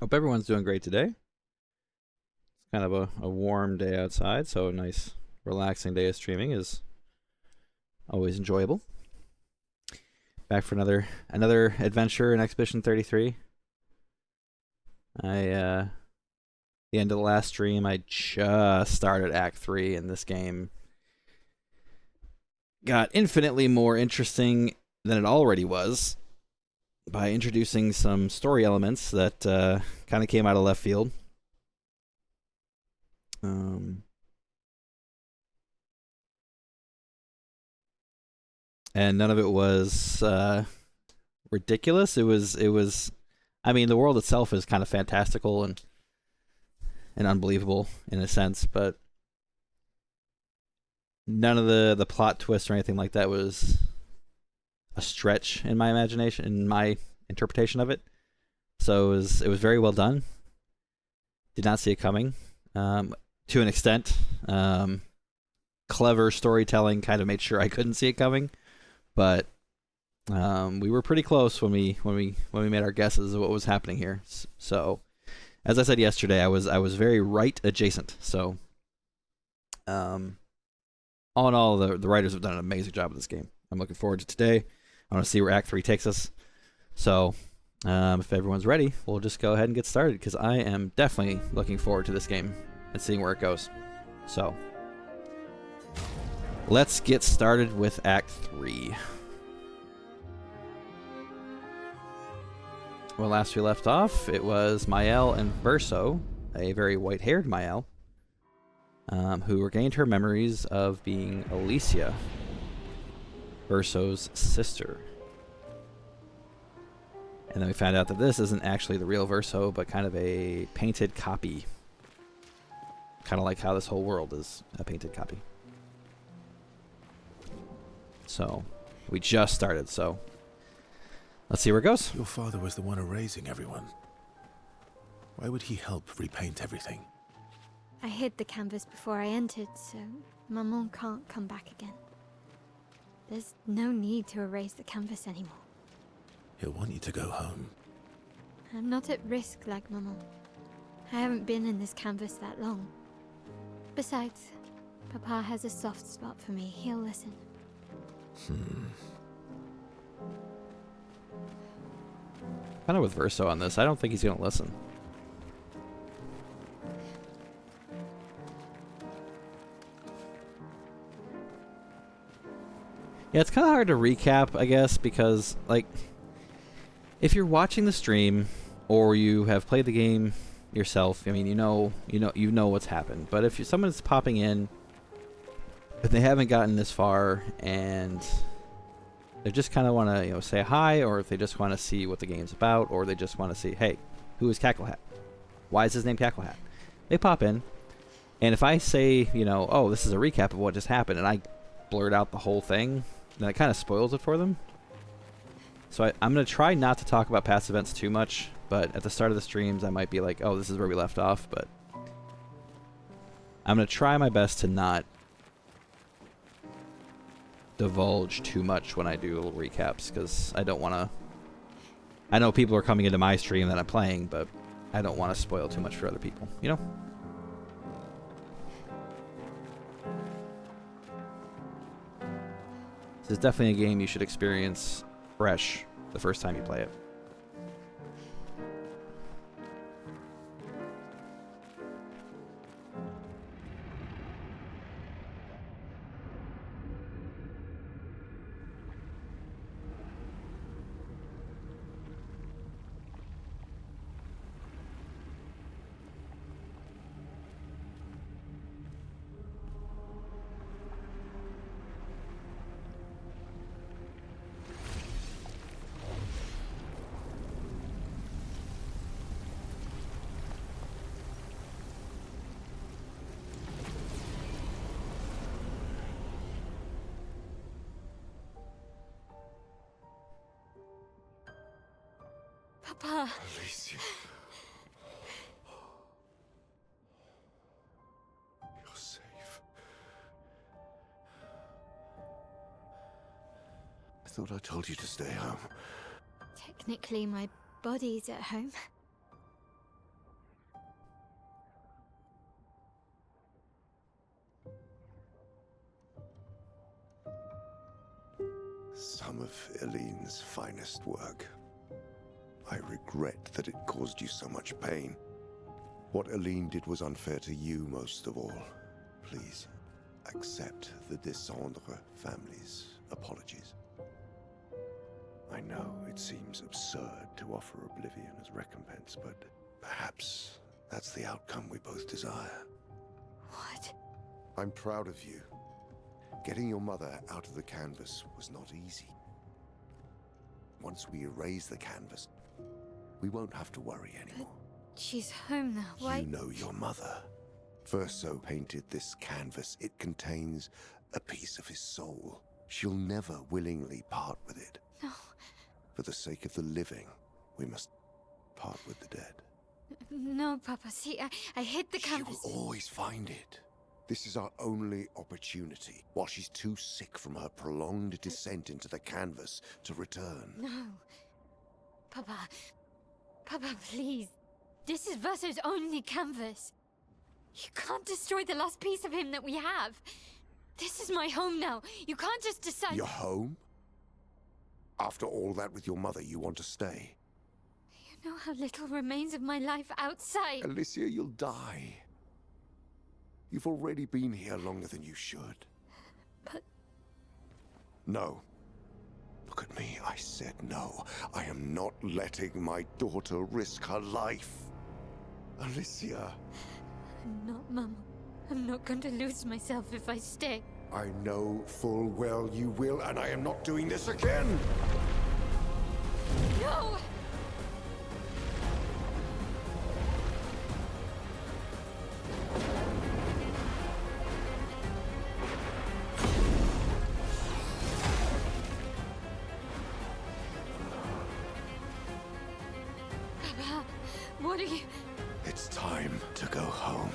Hope everyone's doing great today. It's kind of a warm day outside, so a nice, relaxing day of streaming is always enjoyable. Back for another adventure in Expedition 33. The end of the last stream, I just started Act 3, and this game got infinitely more interesting than it already was by introducing some story elements that kind of came out of left field. And none of it was ridiculous. It was. I mean, the world itself is kind of fantastical and unbelievable in a sense, but none of the plot twists or anything like that was a stretch in my imagination, in my interpretation of it. So it was very well done. Did not see it coming, to an extent. Clever storytelling kind of made sure I couldn't see it coming, but we were pretty close when we made our guesses of what was happening here. So, as I said yesterday, I was very right adjacent. So, all in all, the writers have done an amazing job with this game. I'm looking forward to today. I want to see where Act 3 takes us. So, if everyone's ready, we'll just go ahead and get started because I am definitely looking forward to this game and seeing where it goes. So, let's get started with Act 3. Well, last we left off, it was Mael and Verso, a very white-haired Mael, who regained her memories of being Alicia, Verso's sister. And then we found out that this isn't actually the real Verso, but kind of a painted copy. Kind of like how this whole world is a painted copy. So, we just started, so let's see where it goes. Your father was the one erasing everyone. Why would he help repaint everything? I hid the canvas before I entered, so Maman can't come back again. There's no need to erase the canvas anymore. He'll want you to go home. I'm not at risk like Maman. I haven't been in this canvas that long. Besides, Papa has a soft spot for me. He'll listen. Kind of with Verso on this. I don't think he's going to listen. Yeah, it's kind of hard to recap, I guess, because, like, if you're watching the stream or you have played the game yourself, I mean, you know what's happened. But if someone's popping in and they haven't gotten this far and they just kind of want to, say hi, or if they just want to see what the game's about, or they just want to see, hey, who is Cacklehat? Why is his name Cacklehat? They pop in, and if I say, oh, this is a recap of what just happened, and I blurt out the whole thing, then it kind of spoils it for them. So I'm going to try not to talk about past events too much, but at the start of the streams, I might be like, oh, this is where we left off, but I'm going to try my best to not divulge too much when I do little recaps, because I don't want to. I know people are coming into my stream that I'm playing, but I don't want to spoil too much for other people, This is definitely a game you should experience fresh the first time you play it. Papa! Alicia. You're safe. I thought I told you to stay home. Technically, my body's at home. some of Eileen's finest work. I regret that it caused you so much pain. What Eileen did was unfair to you most of all. Please, accept the Descendre family's apologies. I know it seems absurd to offer oblivion as recompense, but perhaps that's the outcome we both desire. What? I'm proud of you. Getting your mother out of the canvas was not easy. Once we erase the canvas, we won't have to worry anymore. But she's home now. Why? You know your mother. Verso painted this canvas. It contains a piece of his soul. She'll never willingly part with it. No. For the sake of the living, we must part with the dead. No, Papa. See, I hid the canvas. She will always find it. This is our only opportunity, while she's too sick from her prolonged descent into the canvas to return. No. Papa. Papa, please. This is Verso's only canvas. You can't destroy the last piece of him that we have. This is my home now. You can't just decide... Your home? After all that with your mother, you want to stay? You know how little remains of my life outside. Alicia, you'll die. You've already been here longer than you should. But... No. Look at me, I said no. I am not letting my daughter risk her life. Alicia. I'm not, Mama. I'm not going to lose myself if I stay. I know full well you will, and I am not doing this again! No! Papa, what are you... It's time to go home.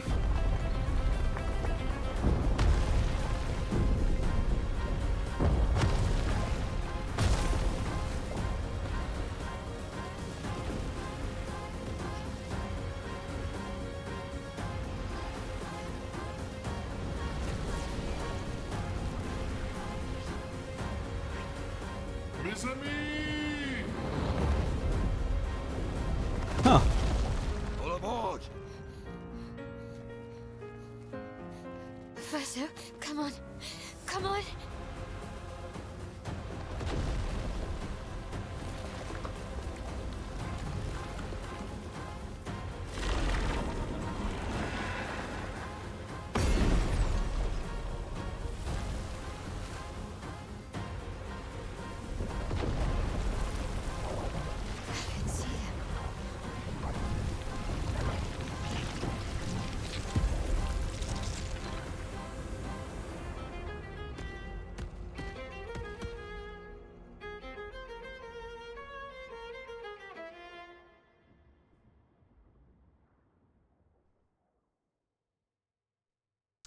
Mes amis! Huh. All aboard! Verso, come on. Come on. I can see them.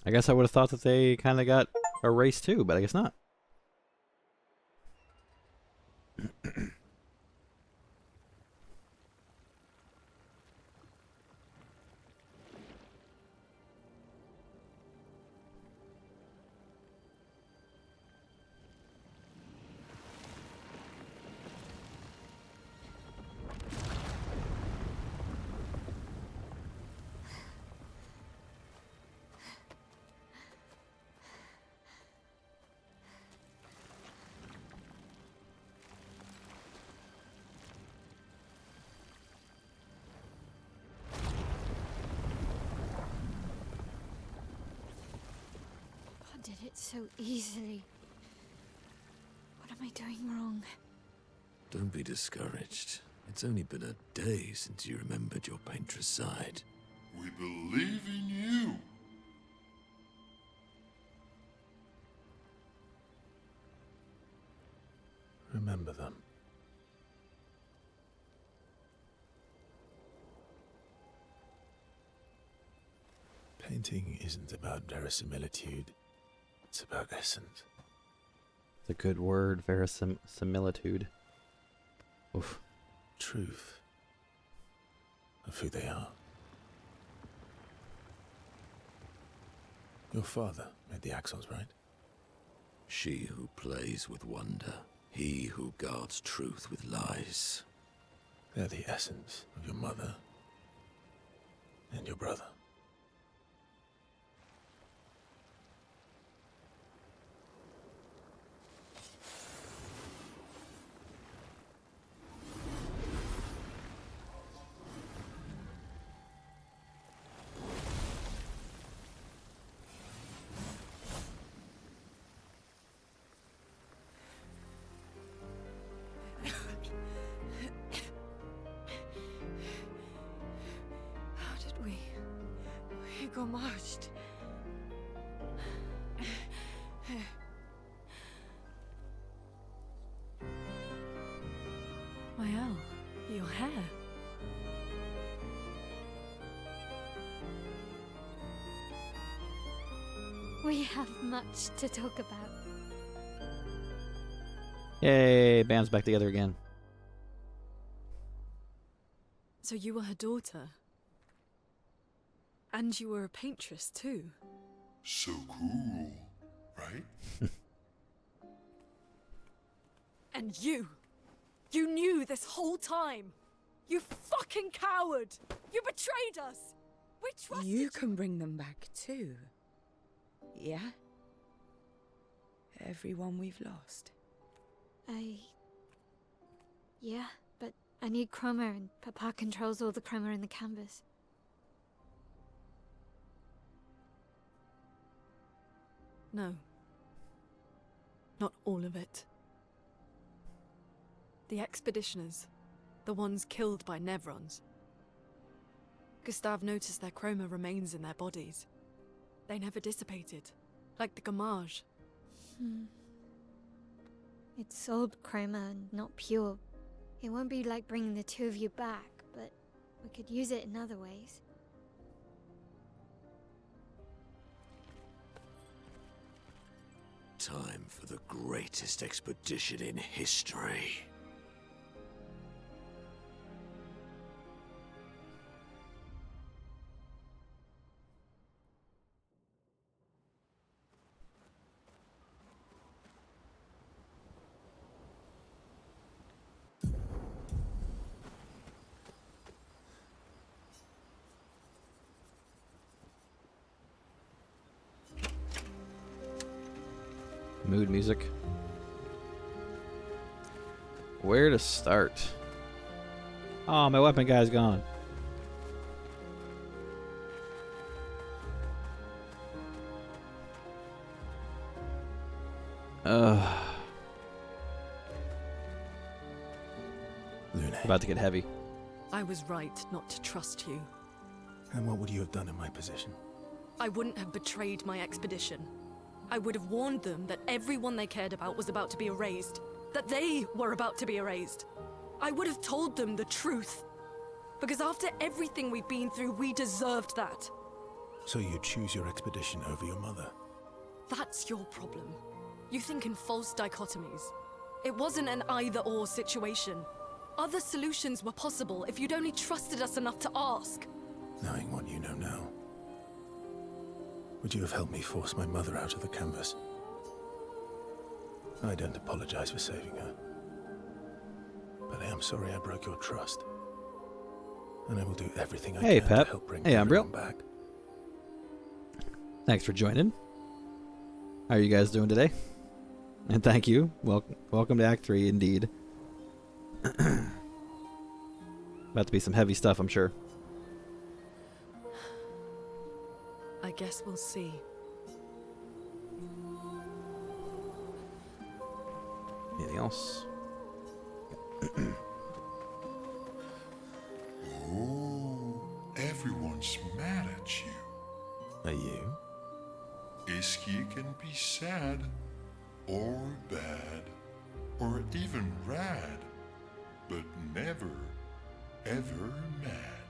I guess I would have thought that they kind of got erased too, but I guess not. I did it so easily. What am I doing wrong? Don't be discouraged. It's only been a day since you remembered your painter's side. We believe in you. Remember them. Painting isn't about verisimilitude. It's about essence. It's a good word, verisimilitude. Oof. Truth. Of who they are. Your father made the axles, right? She who plays with wonder He who guards truth with lies. They're the essence of your mother and your brother. How did we got marched? Well, your hair. We have much to talk about. Yay, band's back together again. So you were her daughter? And you were a paintress too? So cool, right? And you knew this whole time! You fucking coward! You betrayed us! We trusted You can bring them back too. Yeah? Everyone we've lost. Yeah, but I need chroma and Papa controls all the chroma in the canvas. No. Not all of it. The expeditioners. The ones killed by Nevrons. Gustav noticed their chroma remains in their bodies. They never dissipated. Like the Gamage. It's sold chroma and not pure. It won't be like bringing the two of you back, but we could use it in other ways. Time for the greatest expedition in history. Mood music. Where to start? Oh, my weapon guy's gone. Lune. About to get heavy. I was right not to trust you. And what would you have done in my position? I wouldn't have betrayed my expedition. I would have warned them that everyone they cared about was about to be erased. That they were about to be erased. I would have told them the truth. Because after everything we've been through, we deserved that. So you choose your expedition over your mother? That's your problem. You think in false dichotomies. It wasn't an either-or situation. Other solutions were possible if you'd only trusted us enough to ask. Knowing what you know now, would you have helped me force my mother out of the canvas? I don't apologize for saving her. But I am sorry I broke your trust. And I will do everything I Hey, can Pep. to help bring Hey, everyone Umbriel. back. Thanks for joining. How are you guys doing today? And thank you. Welcome to Act 3, indeed. About to be some heavy stuff, I'm sure. I guess we'll see. Anything else? Oh, everyone's mad at you. Are you? Isky can be sad, or bad, or even rad, but never, ever mad.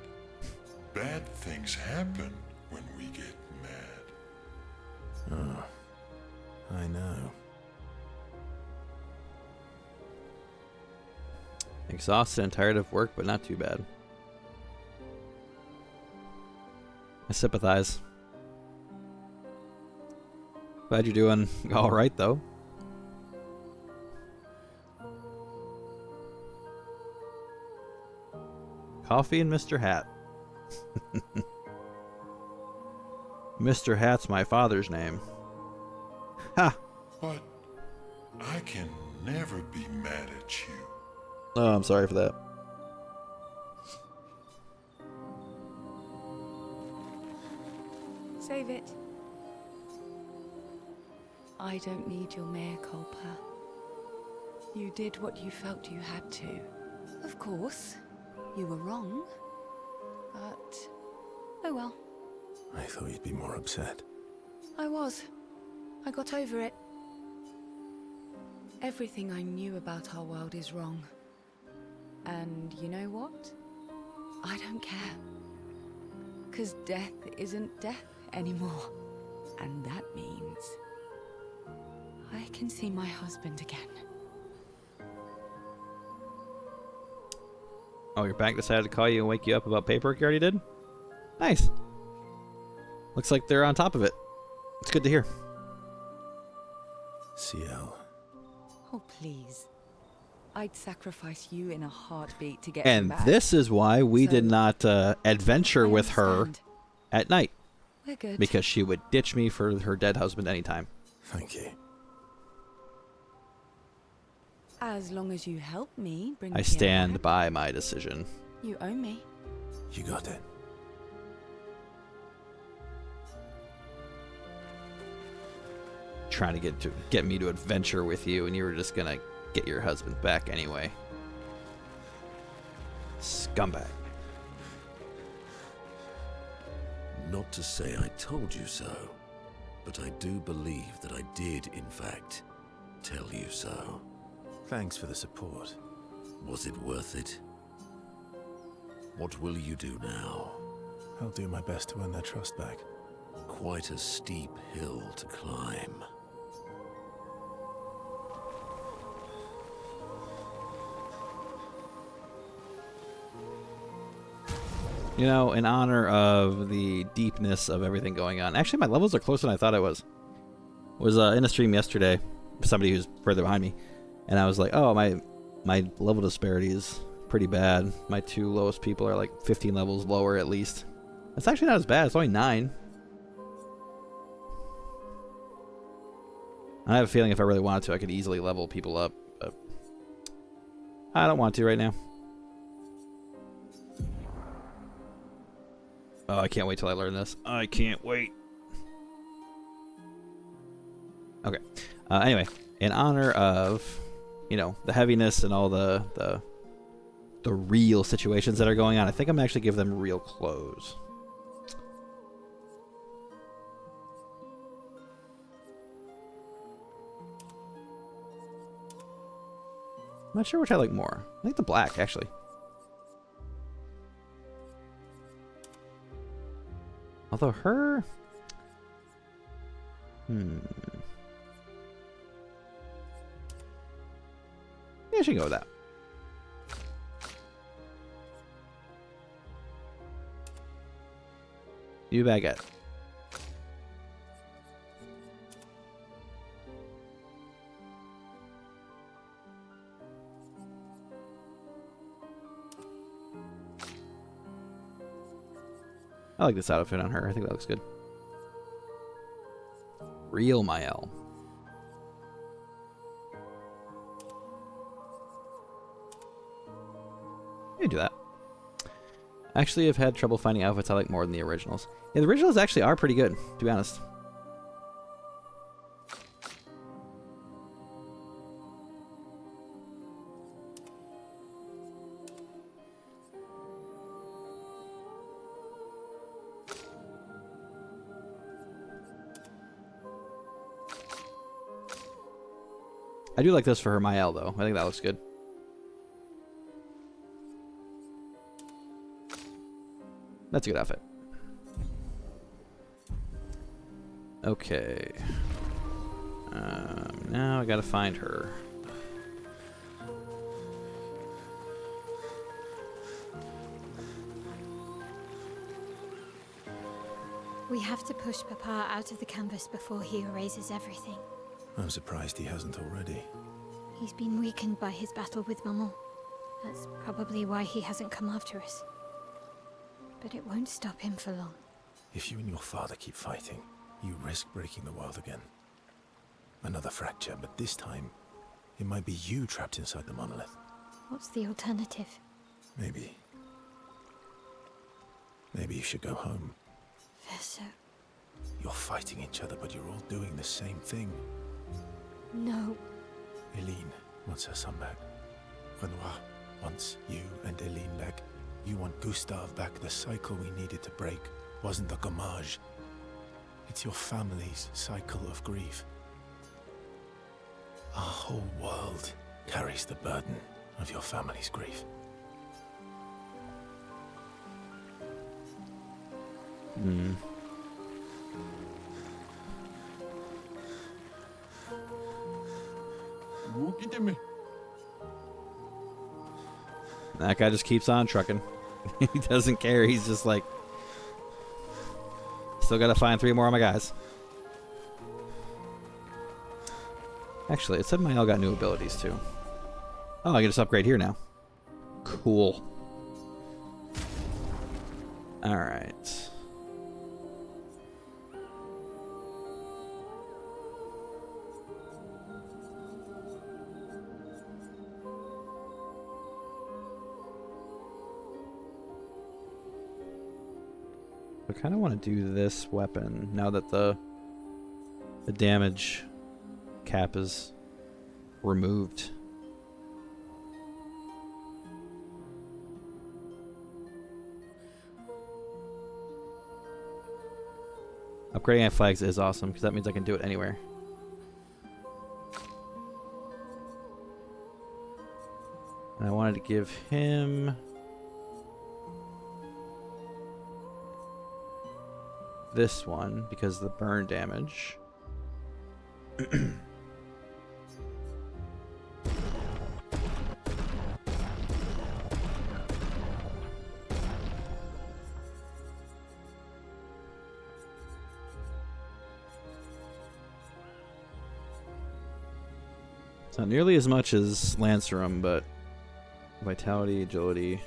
Bad things happen when we get mad. Oh, I know. Exhausted and tired of work, but not too bad. I sympathize. Glad you're doing all right, though. Coffee and Mr. Hat. Mr. Hat's my father's name. Ha! But I can never be mad at you. Oh, I'm sorry for that. Save it. I don't need your mea culpa. You did what you felt you had to. Of course, you were wrong. But, oh well. I thought you'd be more upset. I was. I got over it. Everything I knew about our world is wrong. And you know what? I don't care. 'Cause death isn't death anymore. And that means I can see my husband again. Oh, your bank decided to call you and wake you up about paperwork you already did? Nice. Looks like they're on top of it. It's good to hear. CL. Oh, please. I'd sacrifice you in a heartbeat to get And him back. this is why we did So, not adventure I with her understand. at night. We're good. Because she would ditch me for her dead husband anytime. Thank you. As long as you help me bring I Pierre stand back, by my decision. you owe me. You got it. Trying to get me to adventure with you, and you were just gonna get your husband back anyway. Scumbag. Not to say I told you so, but I do believe that I did, in fact, tell you so. Thanks for the support. Was it worth it? What will you do now? I'll do my best to win their trust back. Quite a steep hill to climb. You know, in honor of the deepness of everything going on. Actually, my levels are closer than I thought I was. Was in a stream yesterday, somebody who's further behind me, and I was like, oh, my level disparity is pretty bad. My two lowest people are like 15 levels lower at least. That's actually not as bad. It's only 9. I have a feeling if I really wanted to, I could easily level people up, but I don't want to right now. Oh, I can't wait till I learn this. I can't wait. Okay. Anyway, in honor of, you know, the heaviness and all the real situations that are going on, I think I'm actually give them real clothes. I'm not sure which I like more. I like the black, actually. Although her... Yeah, I should go with that. You baguette. I like this outfit on her. I think that looks good. Real Mael. You do that. Actually, I've had trouble finding outfits I like more than the originals. Yeah, the originals actually are pretty good, to be honest. I do like this for her Mael, though. I think that looks good. That's a good outfit. Okay. Now I gotta find her. We have to push Papa out of the canvas before he erases everything. I'm surprised he hasn't already. He's been weakened by his battle with Maman. That's probably why he hasn't come after us. But it won't stop him for long. If you and your father keep fighting, you risk breaking the world again. Another fracture, but this time, it might be you trapped inside the monolith. What's the alternative? Maybe you should go home. Verso. You're fighting each other, but you're all doing the same thing. No. Eileen wants her son back. Renoir wants you and Eileen back. You want Gustave back. The cycle we needed to break wasn't the gommage. It's your family's cycle of grief. Our whole world carries the burden of your family's grief. That guy just keeps on trucking. He doesn't care. He's just like, still gotta find 3 more of my guys. Actually, it said my L got new abilities too. Oh, I can just upgrade here now. Cool. Alright. I kind of want to do this weapon now that the damage cap is removed. Upgrading at flags is awesome because that means I can do it anywhere. And I wanted to give him this one because of the burn damage. It's not nearly as much as Lancerum, but vitality, agility,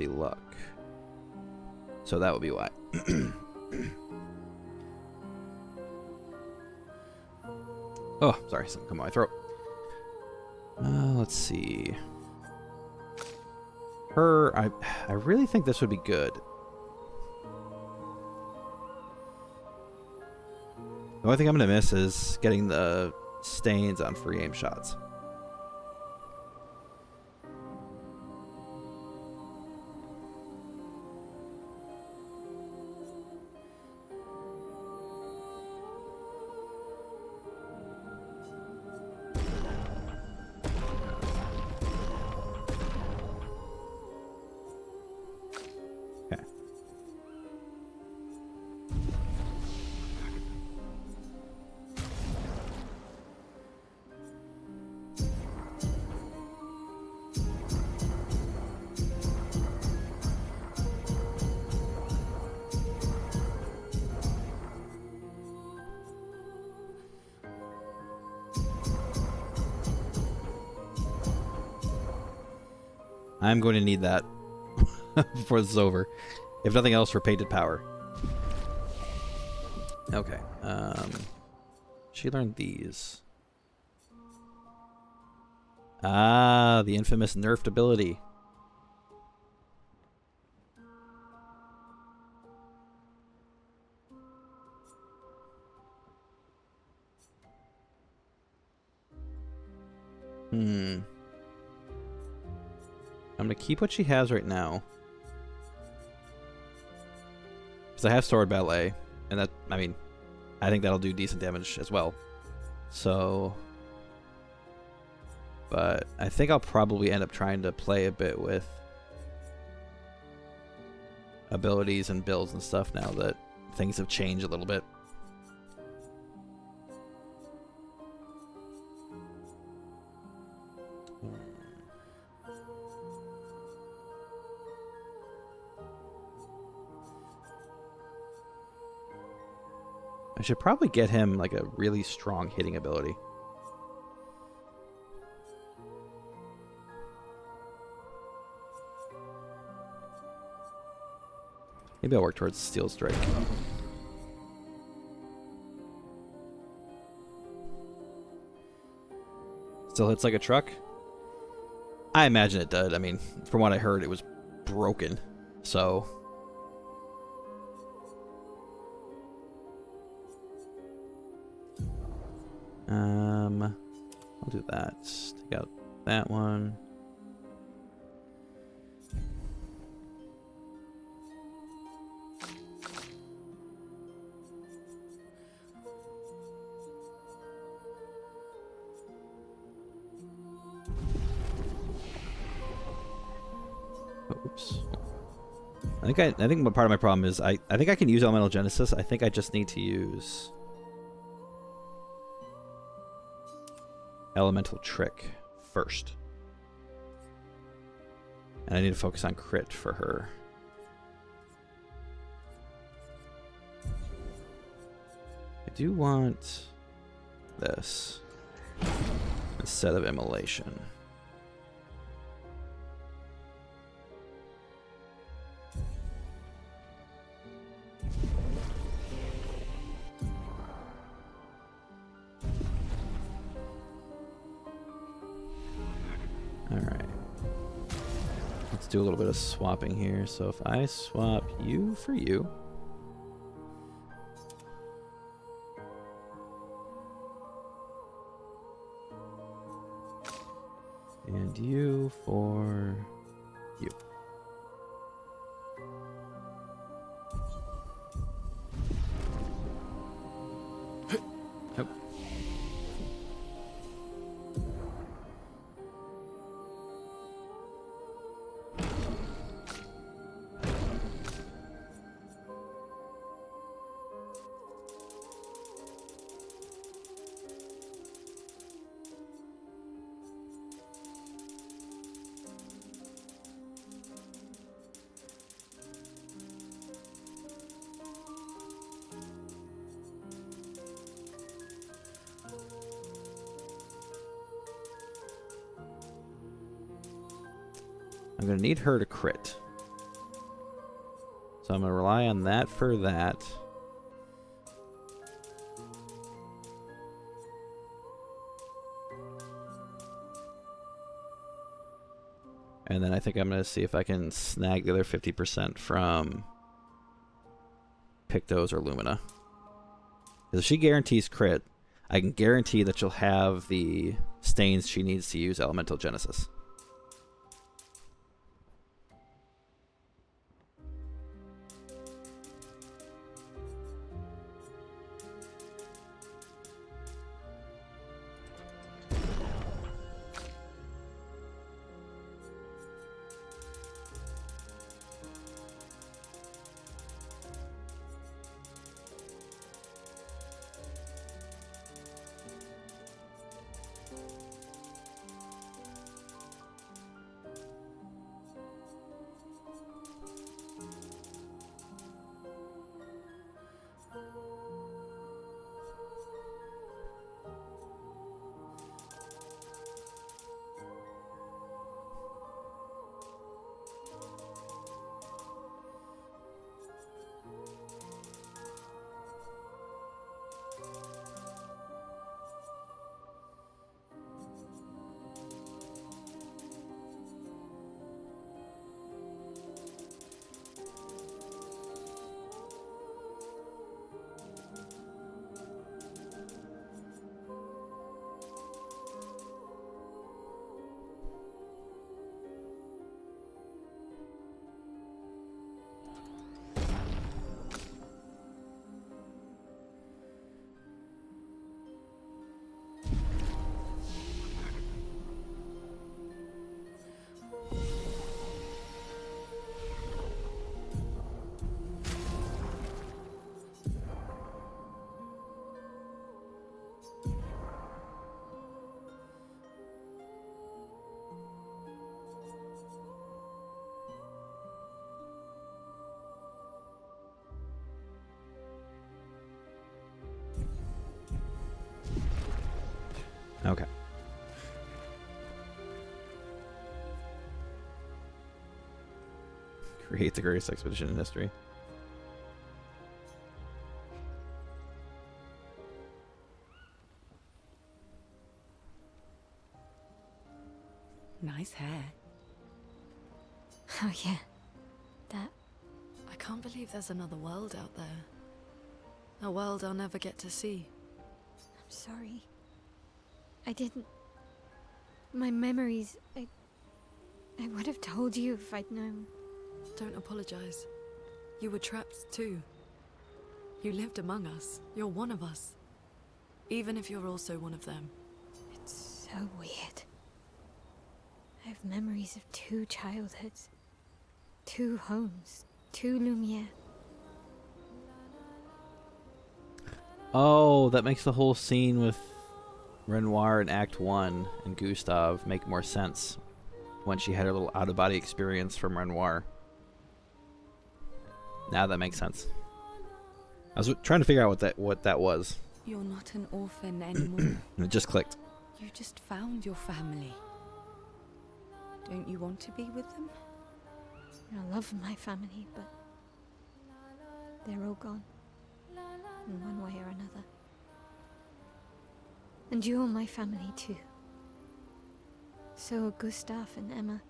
luck. So that would be why. Oh, sorry, something come in my throat. Let's see. I really think this would be good. The only thing I'm going to miss is getting the stains on free aim shots. I'm going to need that before this is over. If nothing else, for painted power. Okay. She learned these. Ah, the infamous nerfed ability. I'm going to keep what she has right now. Because I have Sword Ballet. And that, I mean, I think that'll do decent damage as well. So... But I think I'll probably end up trying to play a bit with abilities and builds and stuff now that things have changed a little bit. I should probably get him like a really strong hitting ability. Maybe I'll work towards Steel Strike. Still hits like a truck? I imagine it did. I mean, from what I heard, it was broken. So... I'll do that. Take out that one. Oops. I think what part of my problem is I think I can use Elemental Genesis. I think I just need to use Elemental Trick first. And I need to focus on crit for her. I do want this instead of Immolation. Alright. Let's do a little bit of swapping here. So if I swap you for you. And you for you. Nope. I'm going to need her to crit. So I'm going to rely on that for that. And then I think I'm going to see if I can snag the other 50% from Pictos or Lumina. Because if she guarantees crit, I can guarantee that she'll have the stains she needs to use Elemental Genesis. Okay. Create the greatest expedition in history. Oh yeah, that. I can't believe there's another world out there. A world I'll never get to see. I'm sorry. I didn't. My memories. I would have told you if I'd known. Don't apologize. You were trapped too. You lived among us. You're one of us. Even if you're also one of them. It's so weird. I have memories of 2 childhoods, 2 homes, 2 Lumiere. Oh, that makes the whole scene with Renoir in Act 1 and Gustave make more sense when she had her little out-of-body experience from Renoir. Now that makes sense. I was trying to figure out what that was. You're not an orphan anymore. And it just clicked. You just found your family. Don't you want to be with them? I love my family, but they're all gone. In one way or another. And you're my family too. So are Gustav and Emma.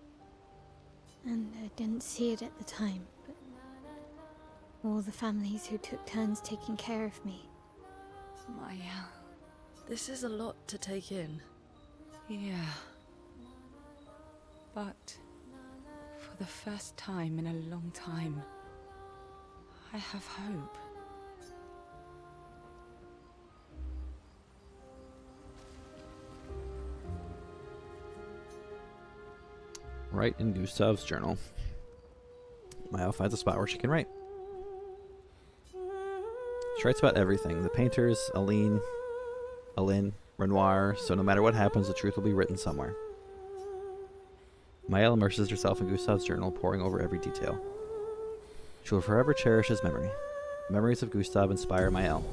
And I didn't see it at the time, but all the families who took turns taking care of me. Maya. This is a lot to take in. Yeah. But for the first time in a long time, I have hope. Write in Gustave's journal. Maya finds a spot where she can write. She writes about everything. The painters, Aline, Renoir, so no matter what happens, the truth will be written somewhere. Maya immerses herself in Gustave's journal, poring over every detail. She will forever cherish his memory. The memories of Gustave inspire Maëlle.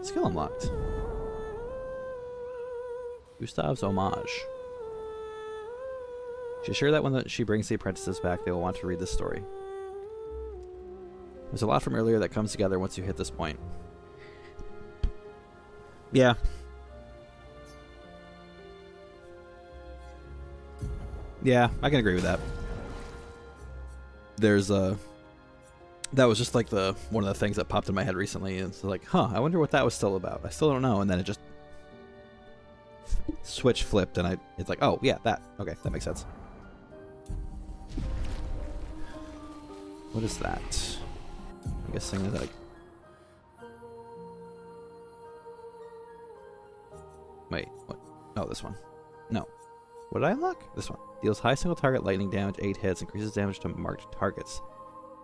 Skill unlocked. Gustave's homage. She's sure that when she brings the apprentices back, they will want to read this story. There's a lot from earlier that comes together once you hit this point. Yeah. Yeah, I can agree with that. There's that was just like one of the things that popped in my head recently, and it's like, huh, I wonder what that was still about. I still don't know, and then it just switch flipped, and it's like, oh yeah, that. Okay, that makes sense. What is that? I'm guessing that like. Wait, what? Oh, this one. No. What did I unlock? This one. Deals high single target lightning damage, 8 hits, increases damage to marked targets.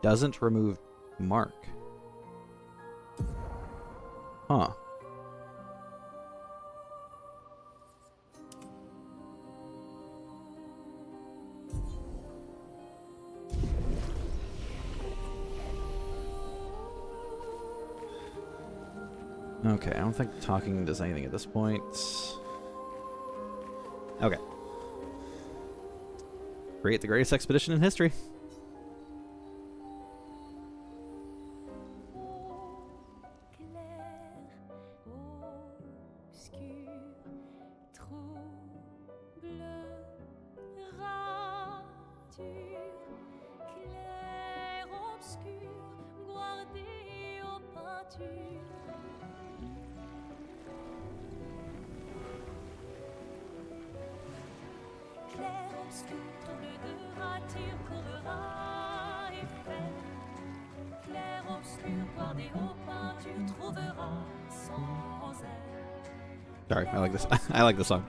Doesn't remove mark. Huh. Okay, I don't think talking does anything at this point. Okay. Create the greatest expedition in history. Sorry, I like this. I like this song.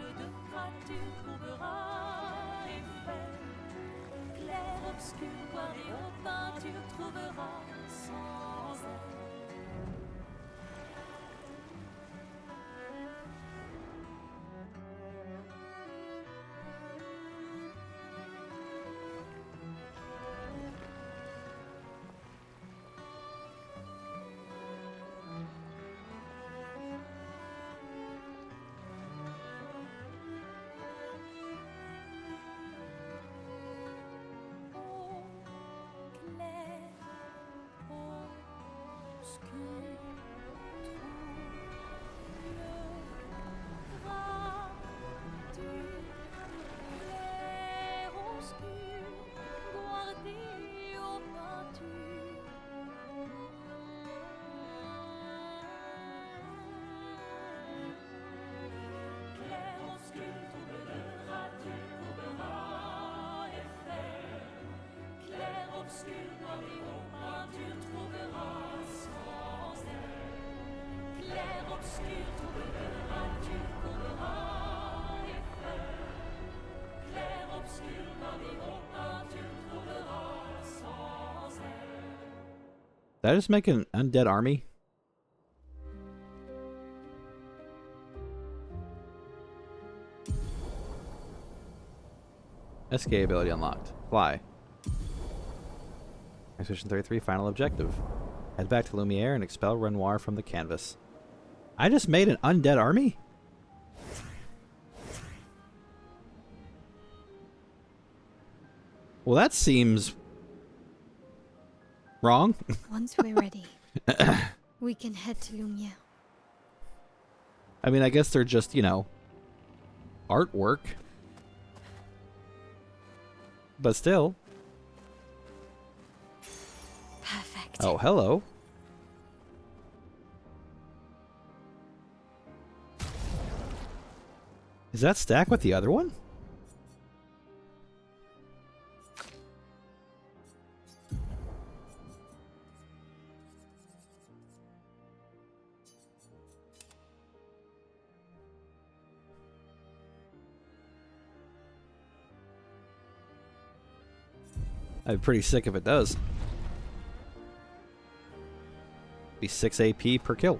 Did I just make an undead army? SK ability unlocked. Fly. Mission 33, final objective. Head back to Lumiere and expel Renoir from the canvas. I just made an undead army? Well, that seems wrong. Once we're ready, we can head to Lumiere. I mean, I guess they're just, you know, artwork. But still. Perfect. Oh, hello. Is that stack with the other one? I'd be pretty sick if it does. Be 6 AP per kill.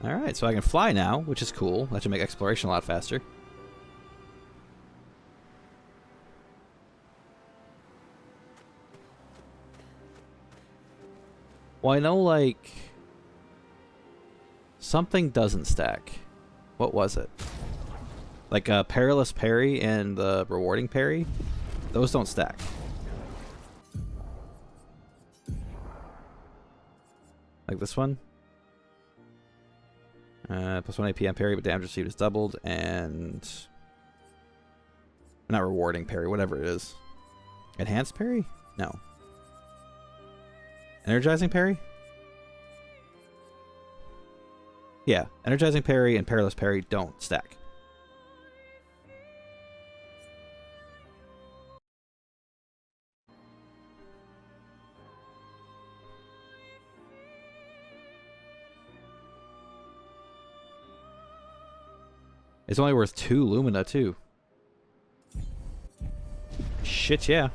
Alright, so I can fly now, which is cool. That should make exploration a lot faster. Well, I know, like, something doesn't stack. What was it? Like a perilous parry and the rewarding parry? Those don't stack. Like this one? Plus 1 AP on parry, but damage received is doubled, and... Not rewarding parry, whatever it is. Enhanced parry? No. Energizing parry? Yeah, energizing parry and perilous parry don't stack. It's only worth 2 Lumina, too. Shit, yeah.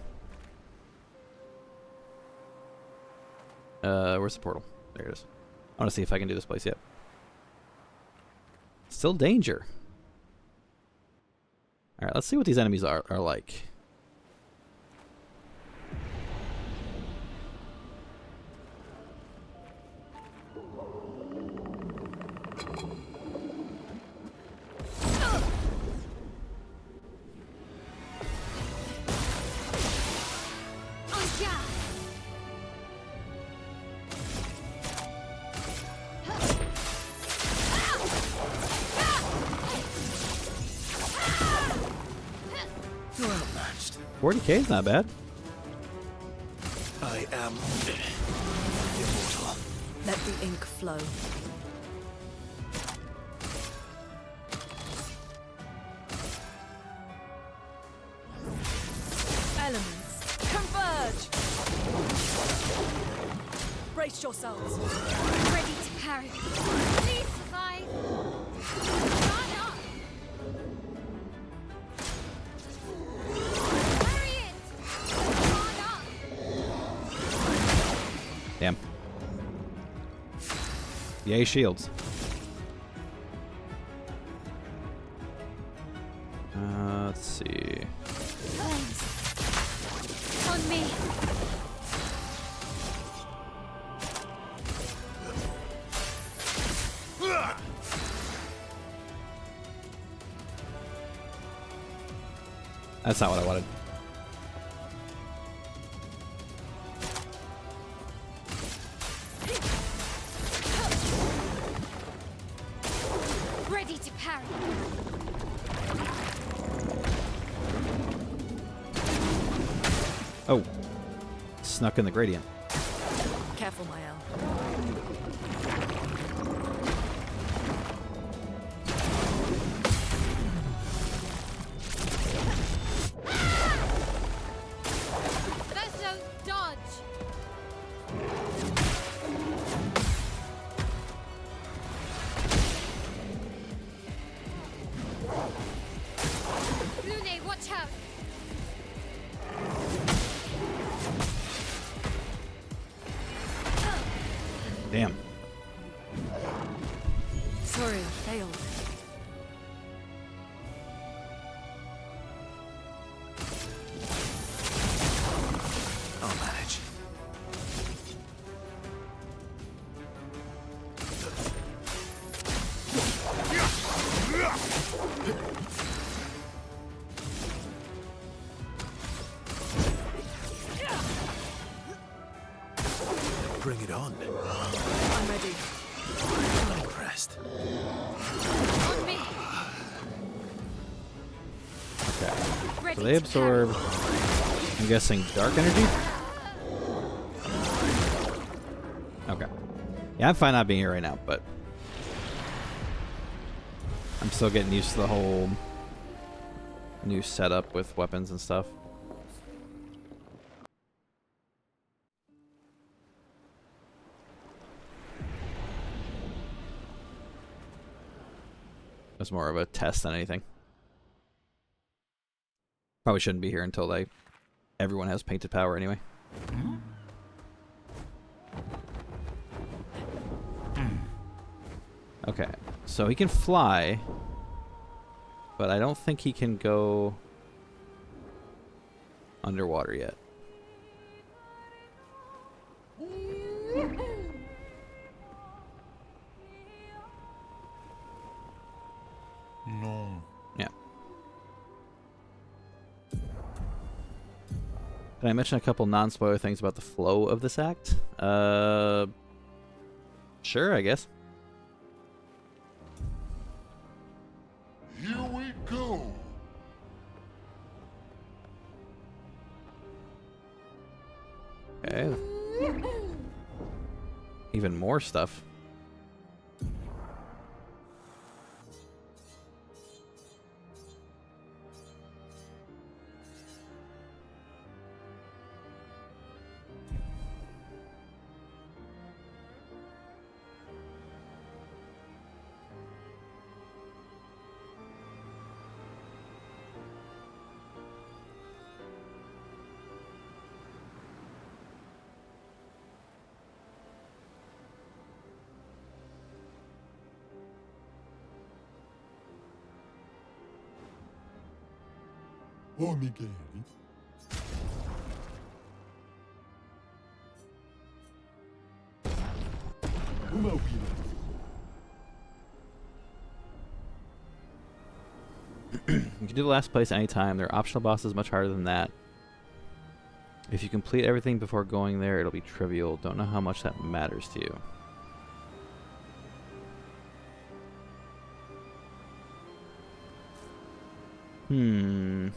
Where's the portal? There it is. I want to see if I can do this place yet. Still danger. Alright, let's see what these enemies are like. You're outmatched. 40k is not bad. I am immortal. Let the ink flow. Elements, converge! Brace yourselves. Ready to parry. Please survive. Run up. Parry it. Run up. Damn. Yay, shields. Let's see. Flames. On me. That's not what I wanted. Ready to parry. Oh. Snuck in the gradient. Careful, Mael. Watch out! Damn. Sorry, I failed. I'll manage. Bring it on. I'm ready. I'm impressed. On me! Okay. Ready So they to absorb, I'm guessing, dark energy? Okay. Yeah, I'm fine not being here right now, but I'm still getting used to the whole new setup with weapons and stuff. It's more of a test than anything. Probably shouldn't be here until everyone has painted power anyway. Okay, so he can fly, but I don't think he can go underwater yet. No. Yeah. Can I mention a couple non-spoiler things about the flow of this act? Sure, I guess. Here we go. Okay. Even more stuff. Oh, Miguel. Uma vida. You can do the last place anytime. There are optional bosses much harder than that. If you complete everything before going there, it'll be trivial. Don't know how much that matters to you. Hmm.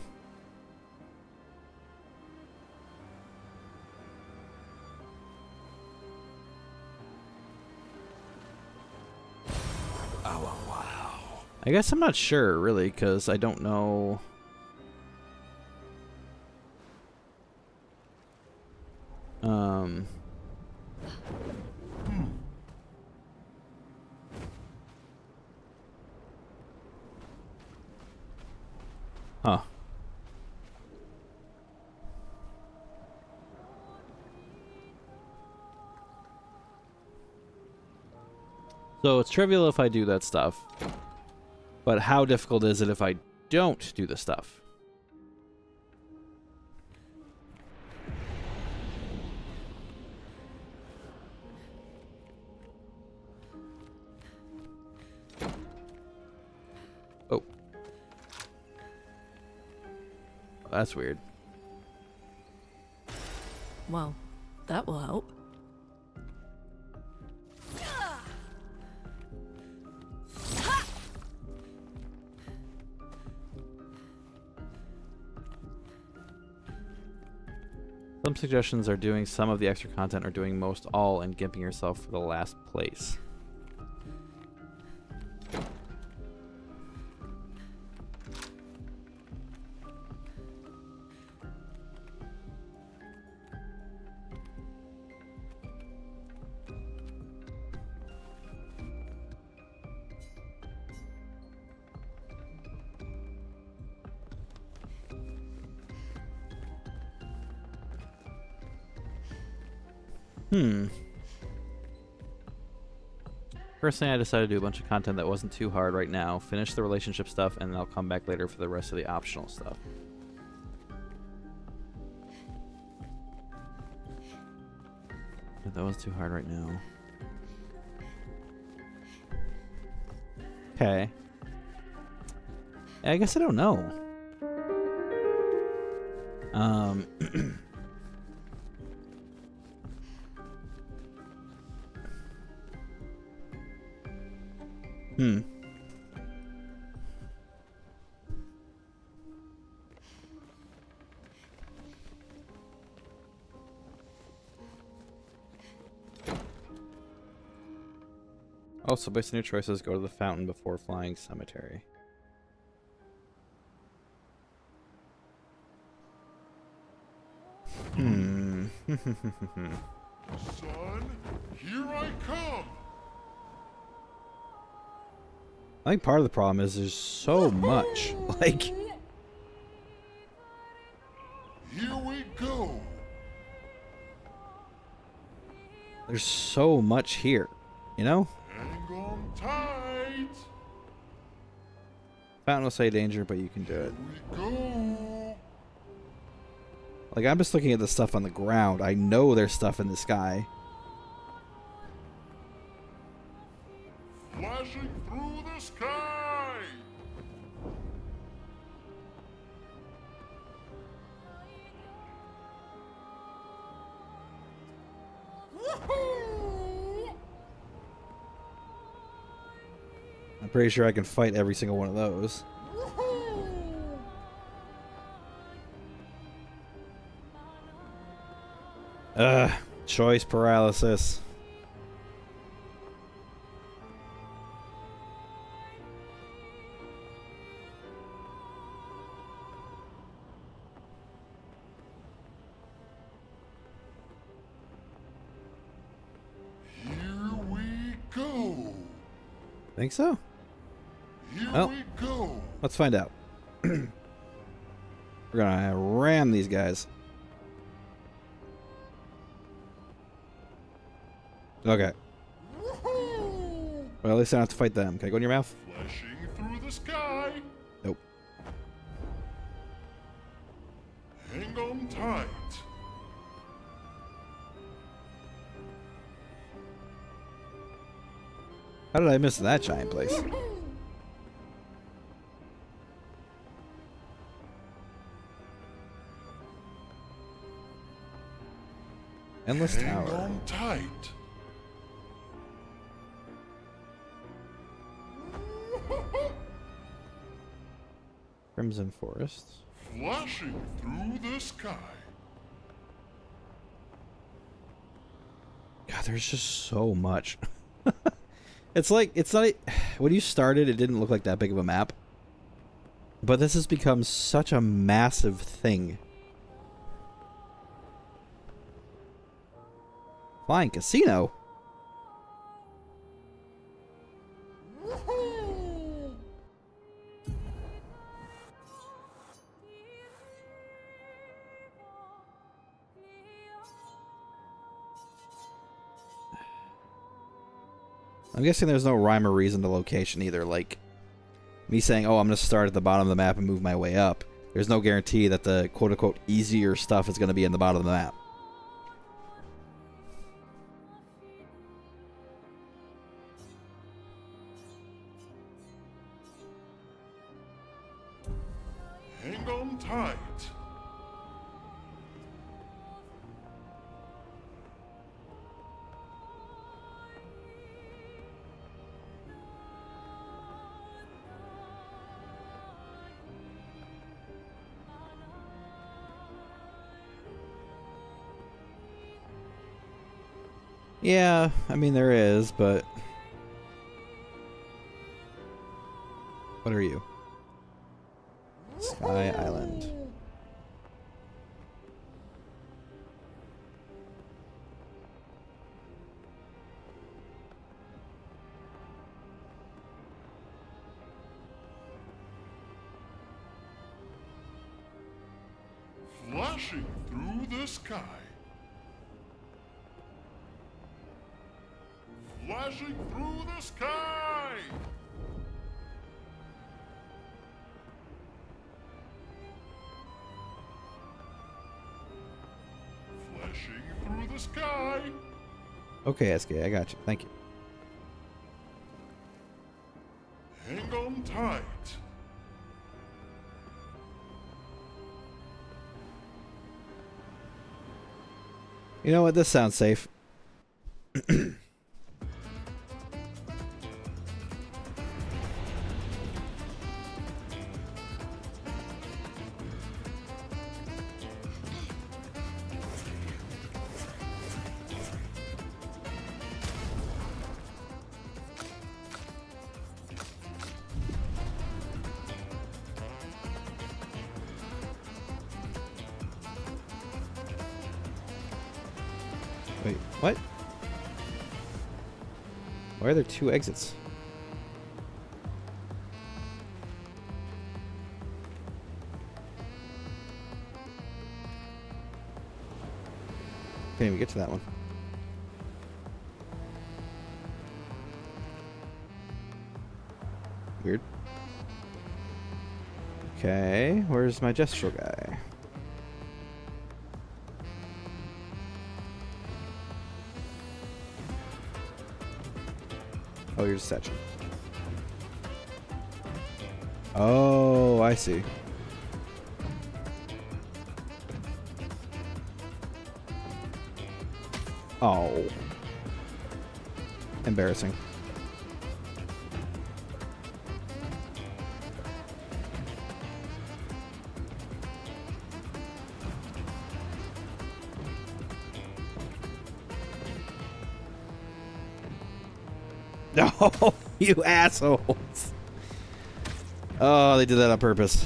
Oh, wow. I guess I'm not sure, really, because I don't know. Huh. So it's trivial if I do that stuff. But how difficult is it if I don't do the stuff? Oh. That's weird. Well, that will help. Some suggestions are doing some of the extra content or doing most all and gimping yourself for the last place. First thing, I decided to do a bunch of content that wasn't too hard right now. Finish the relationship stuff, and then I'll come back later for the rest of the optional stuff. But that was too hard right now. Okay. I guess I don't know. Also, based on your choices, go to the fountain before flying cemetery. Son, here I come. I think part of the problem is there's so much. Like, Here we go. there's so much here, you know? Hang on tight. Fountain will say danger, but you can do it. Here we go. Like, I'm just looking at the stuff on the ground. I know there's stuff in the sky. Flashing through the sky. I'm pretty sure I can fight every single one of those. Choice paralysis. Here we go. Think so? Here Oh. we go. Let's find out. We're gonna ram these guys. Okay. Well, at least I don't have to fight them. Can I go in your mouth? Flashing through the sky. Nope. Hang on tight. How did I miss that giant place? Endless Hang Tower. on tight. Crimson Forest. Flashing through the sky. God, there's just so much. It's like, it's not... When you started, it didn't look like that big of a map. But this has become such a massive thing. Flying Casino? I'm guessing there's no rhyme or reason to location either. Like, me saying, oh, I'm going to start at the bottom of the map and move my way up. There's no guarantee that the quote-unquote easier stuff is going to be in the bottom of the map. Hang on tight. Yeah, I mean, there is, but... What are you? Sky Island. Flashing through the sky. Flashing through the sky! Flashing through the sky! Okay, SK, I got you. Thank you. Hang on tight. You know what? This sounds safe. Wait, what? Why are there two exits? Can't even get to that one. Weird. Okay, where's my gestural guy? Oh, you're just setching. Oh, I see. Oh. Embarrassing. No, you assholes. Oh, they did that on purpose.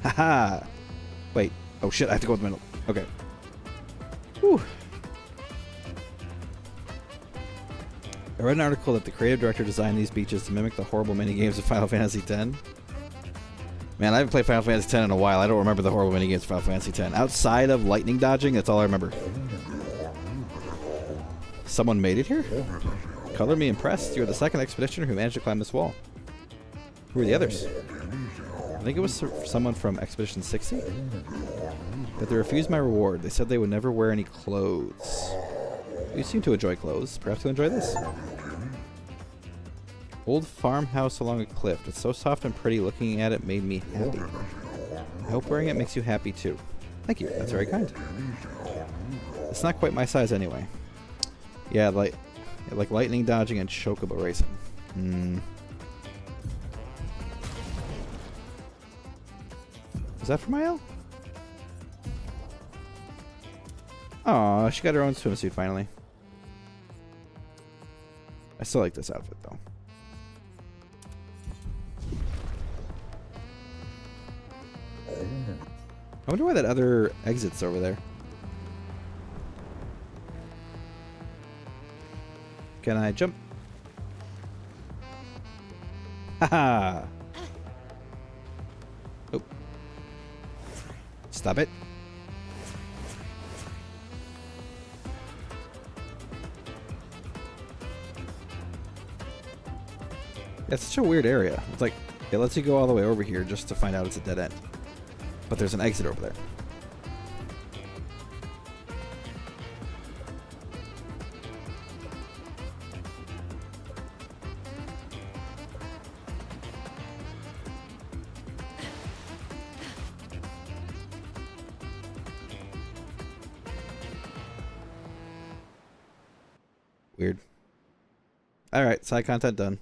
Haha. Wait. Oh shit, I have to go in the middle. Okay. Whew. I read an article that the creative director designed these beaches to mimic the horrible minigames of Final Fantasy X. Man, I haven't played Final Fantasy X in a while. I don't remember the horrible minigames of Final Fantasy X. Outside of lightning dodging, that's all I remember. Someone made it here? Color me impressed. You're the second expeditioner who managed to climb this wall. Who are the others? I think it was someone from Expedition 60. But they refused my reward. They said they would never wear any clothes. You seem to enjoy clothes. Perhaps you'll enjoy this. Old farmhouse along a cliff. It's so soft and pretty. Looking at it made me happy. I hope wearing it makes you happy too. Thank you. That's very kind. It's not quite my size anyway. Yeah, like lightning dodging and chocobo racing. Was that for Mael? Aw, she got her own swimsuit finally. I still like this outfit though. I wonder why that other exit's over there. Can I jump? Haha! Oh. Stop it. It's such a weird area. It's like, it lets you go all the way over here just to find out it's a dead end. But there's an exit over there. Weird. Alright, side content done.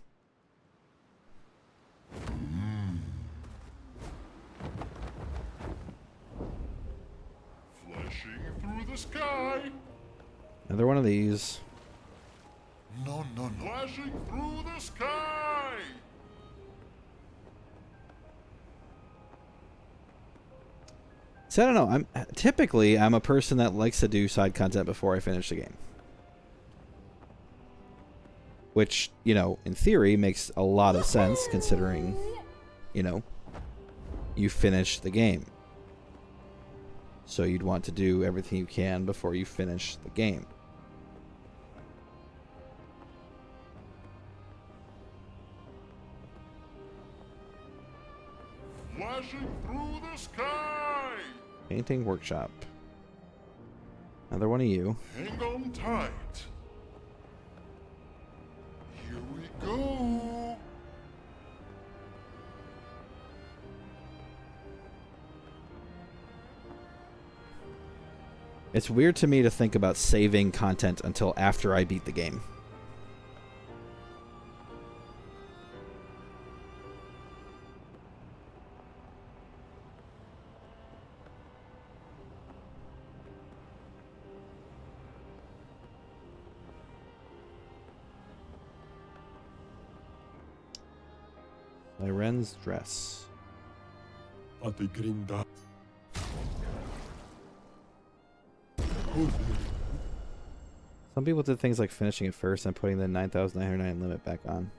Another one of these. No. Flashing through the sky! So I don't know. I'm a person that likes to do side content before I finish the game. Which, you know, in theory makes a lot of sense considering, you know, you finish the game. So you'd want to do everything you can before you finish the game. Flashing through the sky! Painting workshop. Another one of you. Hang on tight. Here we go. It's weird to me to think about saving content until after I beat the game. Lyren's dress. Some people did things like finishing it first and putting the 9,909 limit back on.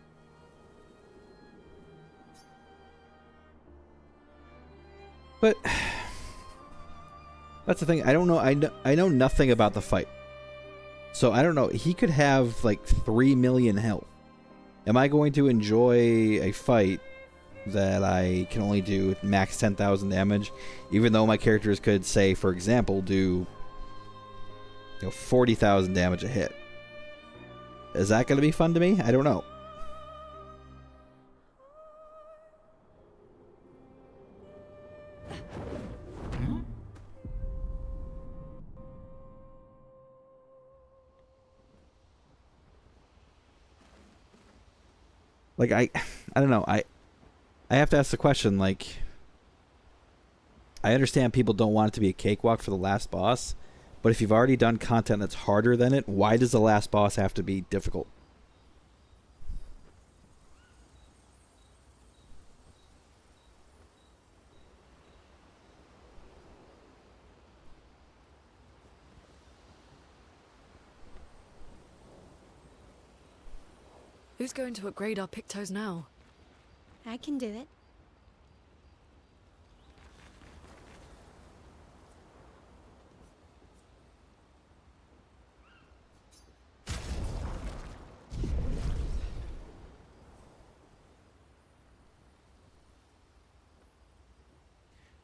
But that's the thing. I don't know. I know nothing about the fight. So I don't know. He could have like 3 million health. Am I going to enjoy a fight that I can only do max 10,000 damage, even though my characters could, say, for example, do 40,000 damage a hit? Is that going to be fun to me? I don't know. Like, I don't know. I have to ask the question, like, I understand people don't want it to be a cakewalk for the last boss, but if you've already done content that's harder than it, why does the last boss have to be difficult? Who's going to upgrade our Pictos now? I can do it.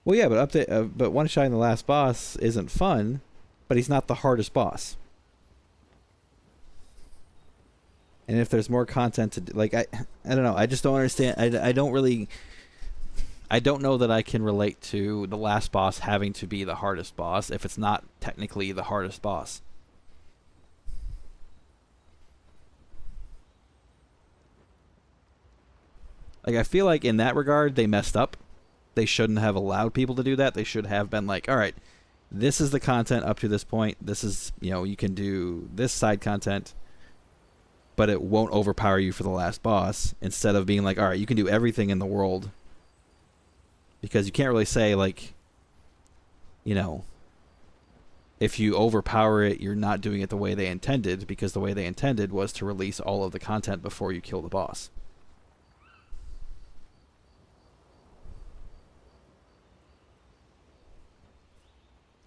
Well, yeah, but but one-shotting the last boss isn't fun, but he's not the hardest boss. And if there's more content to do, like, I don't know. I just don't understand. I don't really. I don't know that I can relate to the last boss having to be the hardest boss if it's not technically the hardest boss. Like, I feel like in that regard, they messed up. They shouldn't have allowed people to do that. They should have been like, all right, this is the content up to this point. This is, you can do this side content, but it won't overpower you for the last boss, instead of being like, all right, you can do everything in the world. Because you can't really say, like, if you overpower it, you're not doing it the way they intended, because the way they intended was to release all of the content before you kill the boss.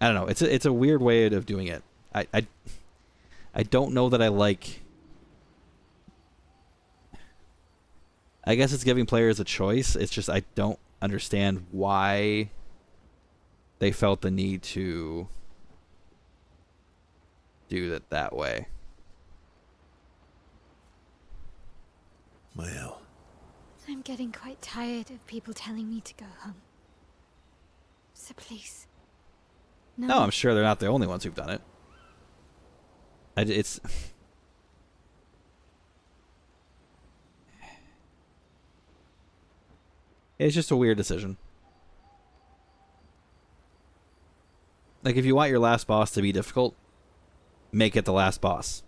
I don't know. It's a weird way of doing it. I don't know that I like. I guess it's giving players a choice. It's just I don't understand why they felt the need to do it that way. Mael. I'm getting quite tired of people telling me to go home. So please. No, I'm sure they're not the only ones who've done it. It's just a weird decision. Like, if you want your last boss to be difficult, make it the last boss.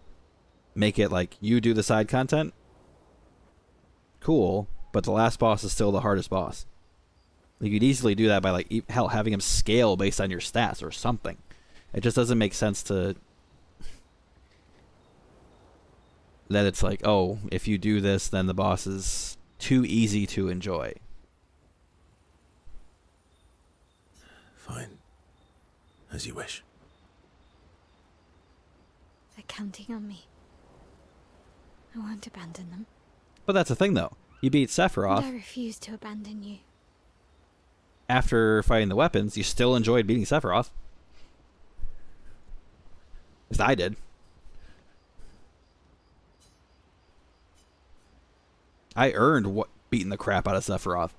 Make it like you do the side content. Cool, but the last boss is still the hardest boss. Like, you'd easily do that by, like, hell, having him scale based on your stats or something. It just doesn't make sense to... that it's like, oh, if you do this, then the boss is too easy to enjoy. Fine. As you wish. They're counting on me. I won't abandon them. But that's the thing, though. You beat Sephiroth. And I refuse to abandon you. After fighting the weapons, you still enjoyed beating Sephiroth. At least I did. I earned beating the crap out of Sephiroth.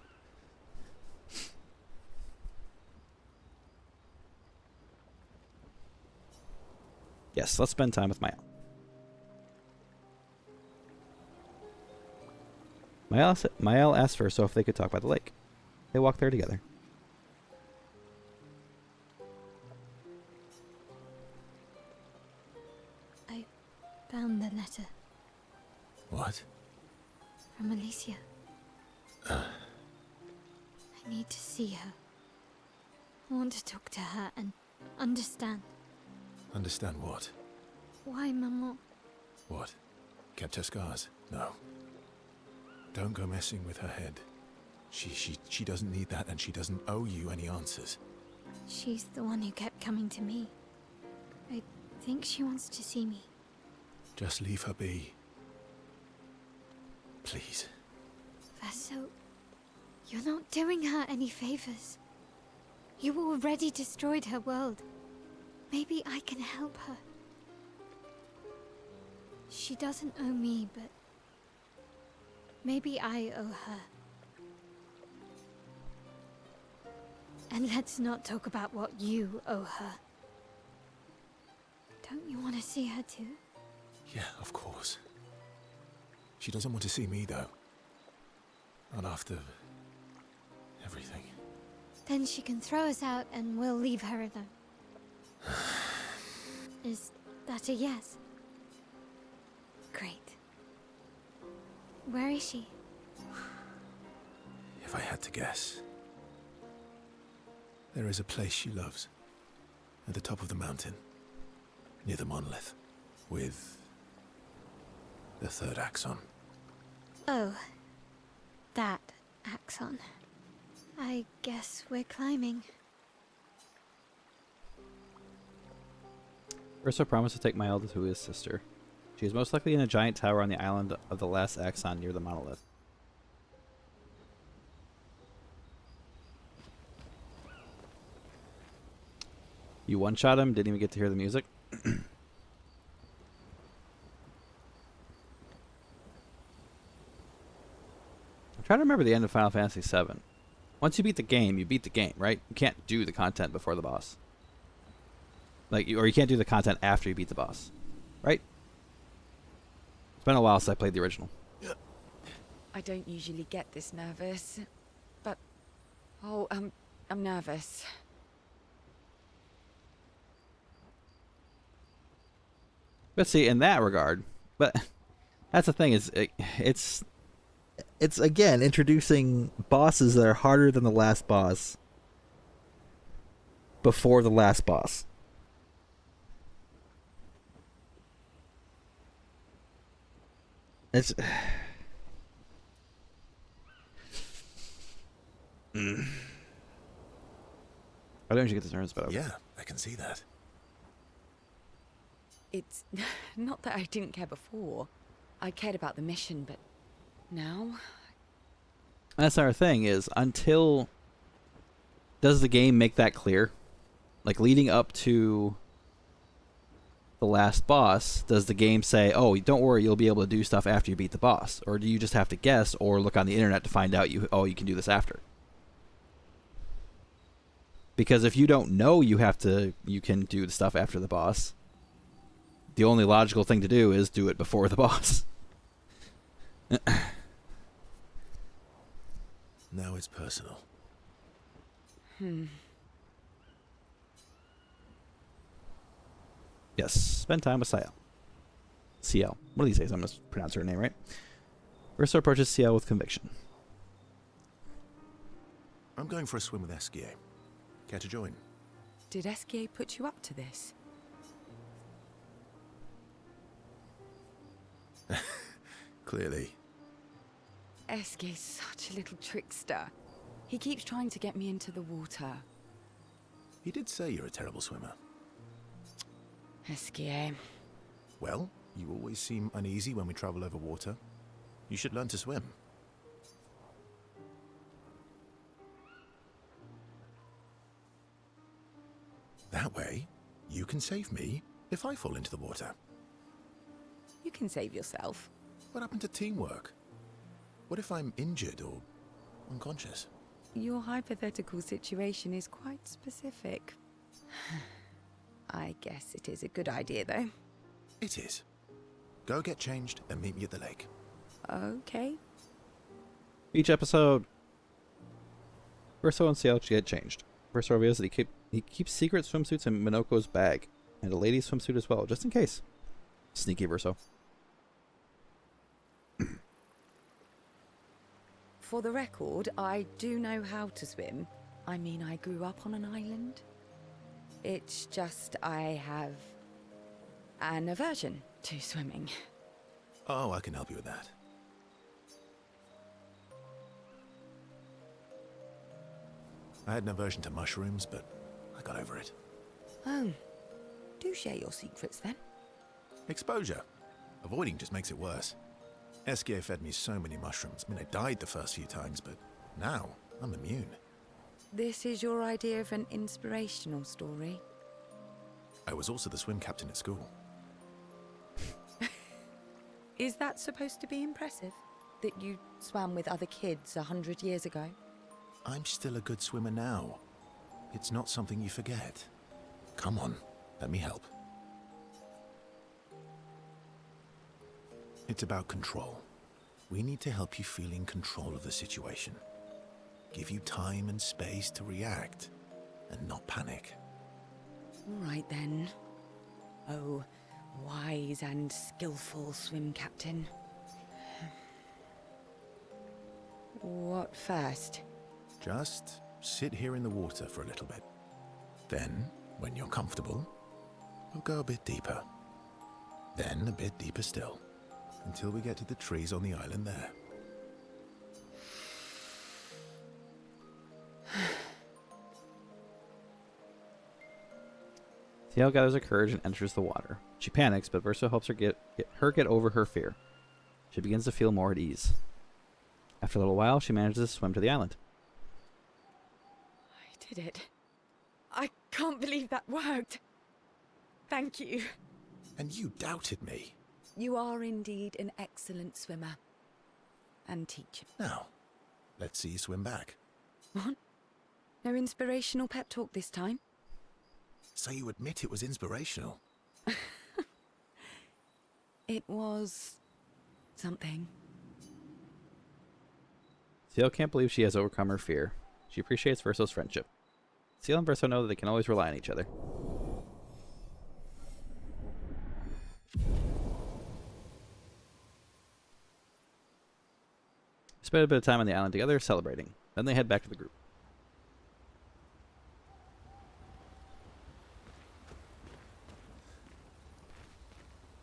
Yes, let's spend time with Mael. Mael asked Verso if they could talk by the lake. They walked there together. I found the letter What? from Alicia. I need to see her. I want to talk to her and understand. Understand what? Why, Maman? What? Kept her scars? No. Don't go messing with her head. She doesn't need that, and she doesn't owe you any answers. She's the one who kept coming to me. I think she wants to see me. Just leave her be. Please. Verso, you're not doing her any favors. You already destroyed her world. Maybe I can help her. She doesn't owe me, but maybe I owe her. And let's not talk about what you owe her. Don't you want to see her too? Yeah, of course. She doesn't want to see me, though. Not after... everything. Then she can throw us out and we'll leave her alone. Is that a yes? Great. Where is she? If I had to guess... there is a place she loves. At the top of the mountain. Near the monolith. With... the third axon. Oh. That axon. I guess we're climbing. Ursa promised to take Mael to his sister. She is most likely in a giant tower on the island of the last axon near the monolith. You one-shot him, didn't even get to hear the music. I'm trying to remember the end of Final Fantasy VII. Once you beat the game, right? You can't do the content before the boss. Like, or you can't do the content after you beat the boss. Right? It's been a while since I played the original. I don't usually get this nervous, but... oh, I'm nervous. But see, in that regard, but that's the thing, is it's again introducing bosses that are harder than the last boss before the last boss. It's I don't usually get this nervous, but Yeah, I can see that. It's not that I didn't care before. I cared about the mission, but now... that's our thing, is until... does the game make that clear? Like, leading up to the last boss, does the game say, oh, don't worry, you'll be able to do stuff after you beat the boss? Or do you just have to guess or look on the internet to find out you can do this after? Because if you don't know you can do the stuff after the boss, the only logical thing to do is do it before the boss. Now it's personal. Yes, spend time with Ciel. Ciel. One of these days I'm going to pronounce her name right. Ursa approaches Ciel with conviction. I'm going for a swim with Esquier. Care to join? Did Esquier put you up to this? Clearly. Esquier's such a little trickster. He keeps trying to get me into the water. He did say you're a terrible swimmer. Esquier. Well, you always seem uneasy when we travel over water. You should learn to swim. That way, you can save me if I fall into the water. You can save yourself. What happened to teamwork? What if I'm injured or unconscious? Your hypothetical situation is quite specific. I guess it is a good idea, though. It is. Go get changed and meet me at the lake. Okay. Each episode, Verso and Ciel get changed. Verso reveals that he keeps secret swimsuits in Minoko's bag, and a ladies' swimsuit as well, just in case. Sneaky Verso. For the record, I do know how to swim. I mean, I grew up on an island. It's just I have an aversion to swimming. Oh, I can help you with that. I had an aversion to mushrooms, but I got over it. Oh, do share your secrets then. Exposure. Avoiding just makes it worse. Esquier fed me so many mushrooms. I mean, I died the first few times, but now I'm immune. This is your idea of an inspirational story? I was also the swim captain at school. Is that supposed to be impressive? That you swam with other kids 100 years ago? I'm still a good swimmer now. It's not something you forget. Come on, let me help. It's about control. We need to help you feel in control of the situation. Give you time and space to react, and not panic. All right then. Oh, wise and skillful swim captain. What first? Just sit here in the water for a little bit. Then, when you're comfortable, we'll go a bit deeper. Then a bit deeper still, until we get to the trees on the island there. Ciel gathers her courage and enters the water. She panics, but Verso helps her get over her fear. She begins to feel more at ease. After a little while, she manages to swim to the island. I did it. I can't believe that worked. Thank you. And you doubted me. You are indeed an excellent swimmer. And teacher. Now, let's see you swim back. What? No inspirational pep talk this time? So you admit it was inspirational? It was... something. Ciel can't believe she has overcome her fear. She appreciates Verso's friendship. Ciel and Verso know that they can always rely on each other. They spend a bit of time on the island together, celebrating. Then they head back to the group.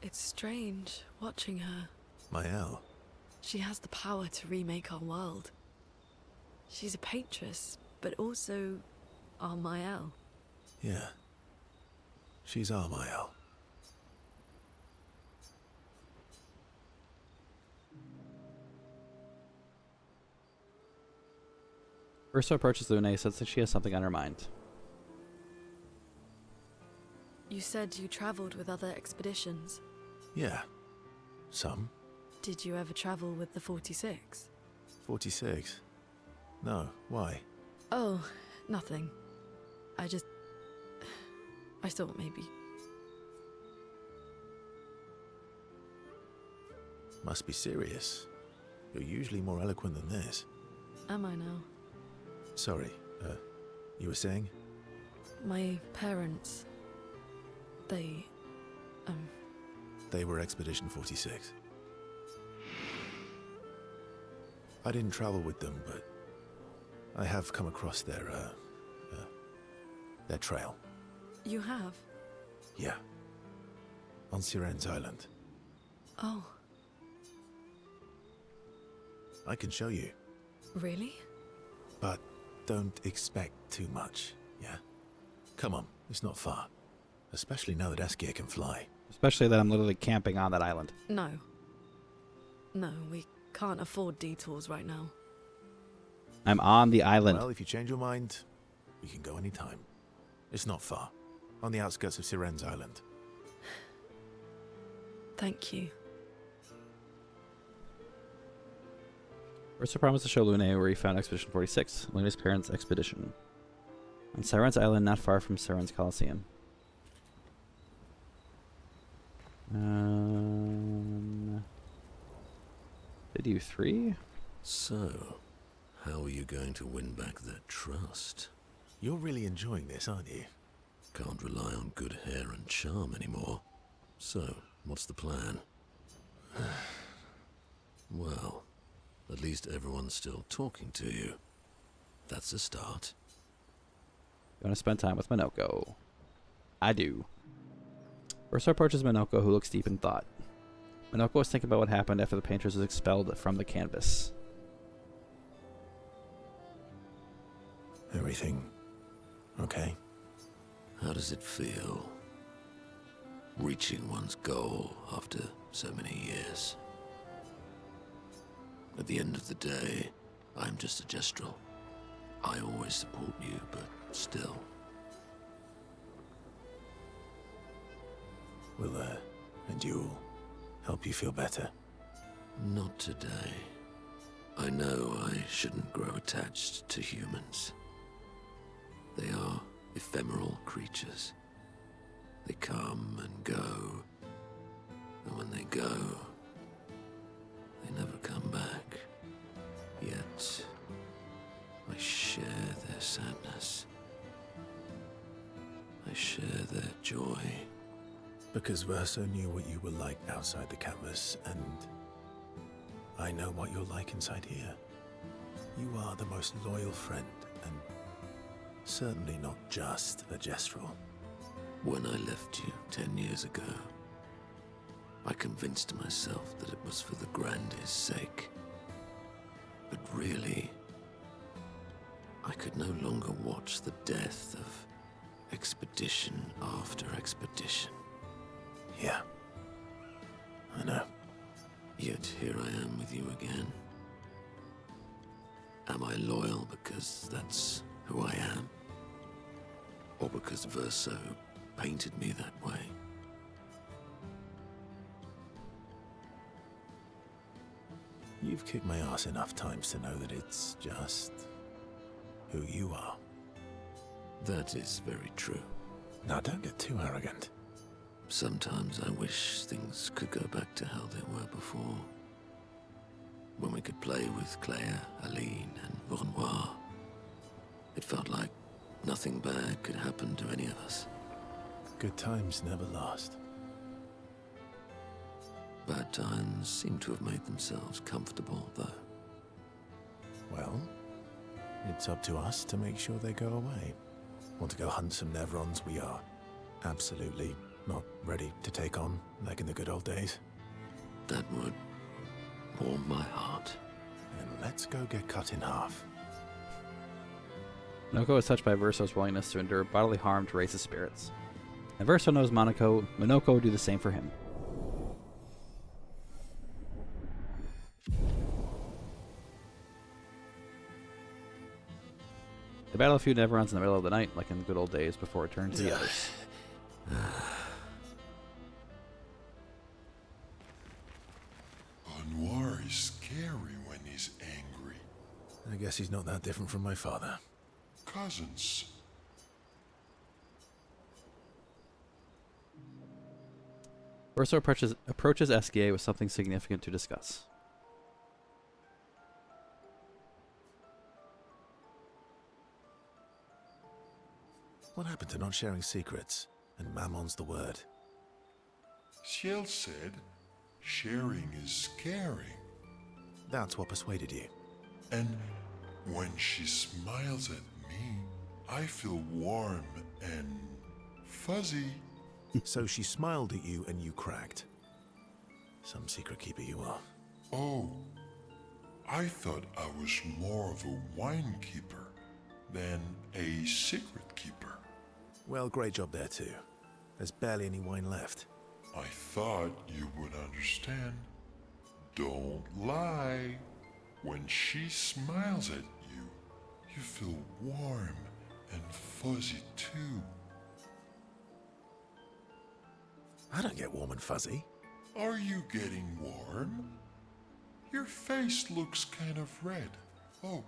It's strange watching her. Maëlle. She has the power to remake our world. She's a Patress, but also our Maëlle. Yeah. She's our Maëlle. Verso approaches Lune and says that she has something on her mind. You said you traveled with other expeditions. Yeah. Some. Did you ever travel with the 46? 46? No, why? Oh, nothing. I thought maybe. Must be serious. You're usually more eloquent than this. Am I now? Sorry, you were saying? My parents... They were Expedition 46. I didn't travel with them, but I have come across their trail. You have? Yeah. On Siren's Island. Oh, I can show you, really? but don't expect too much, yeah? Come on, it's not far. Especially now that Eskia can fly. Especially that I'm literally camping on that island. No. No, we can't afford detours right now. I'm on the island. Well, if you change your mind, you can go anytime. It's not far. On the outskirts of Siren's Island. Thank you. Ursa promised to show Lune where he found Expedition 46, Lune's parents' expedition. On Siren's Island, not far from Siren's Coliseum. Did you 3? So, how are you going to win back their trust? You're really enjoying this, aren't you? Can't rely on good hair and charm anymore. So, what's the plan? Well, at least everyone's still talking to you. That's a start. You want to spend time with Minoko? I do. Ursa approaches Minoko, who looks deep in thought. Minoko was thinking about what happened after the painters was expelled from the canvas. Everything okay? How does it feel? Reaching one's goal after so many years. At the end of the day, I'm just a gestural. I always support you, but still. Will a duel help you feel better? Not today. I know I shouldn't grow attached to humans. They are ephemeral creatures. They come and go, and when they go, they never come back. Yet, I share their sadness. I share their joy. Because Verso knew what you were like outside the canvas, and I know what you're like inside here. You are the most loyal friend, and certainly not just a gestural. When I left you 10 years ago, I convinced myself that it was for the grandest sake. But really, I could no longer watch the death of expedition after expedition. Yeah, I know. Yet here I am with you again. Am I loyal because that's who I am? Or because Verso painted me that way? You've kicked my ass enough times to know that it's just who you are. That is very true. Now don't get too arrogant. Sometimes I wish things could go back to how they were before. When we could play with Clair, Aline, and Renoir. It felt like nothing bad could happen to any of us. Good times never last. Bad times seem to have made themselves comfortable, though. Well, it's up to us to make sure they go away. Want to go hunt some Nevrons? We are absolutely not ready to take on like in the good old days. That would warm my heart. Then let's go get cut in half. Minoko is touched by Verso's willingness to endure bodily harm to raise his spirits. And Verso knows Minoko would do the same for him. They battle a few Neverons in the middle of the night, like in the good old days, before it turned to the others. Noir is scary when he's angry. I guess he's not that different from my father. Cousins. Verso approaches SKA with something significant to discuss. What happened to not sharing secrets? And Mammon's the word. Ciel said, sharing is caring. That's what persuaded you. And When she smiles at me, I feel warm and fuzzy. So she smiled at you and you cracked. Some secret keeper you are. Oh, I thought I was more of a wine keeper than a secret keeper. Well, great job there too. There's barely any wine left. I thought you would understand. Don't lie. When she smiles at you, you feel warm and fuzzy too. I don't get warm and fuzzy. Are you getting warm? Your face looks kind of red. Oh,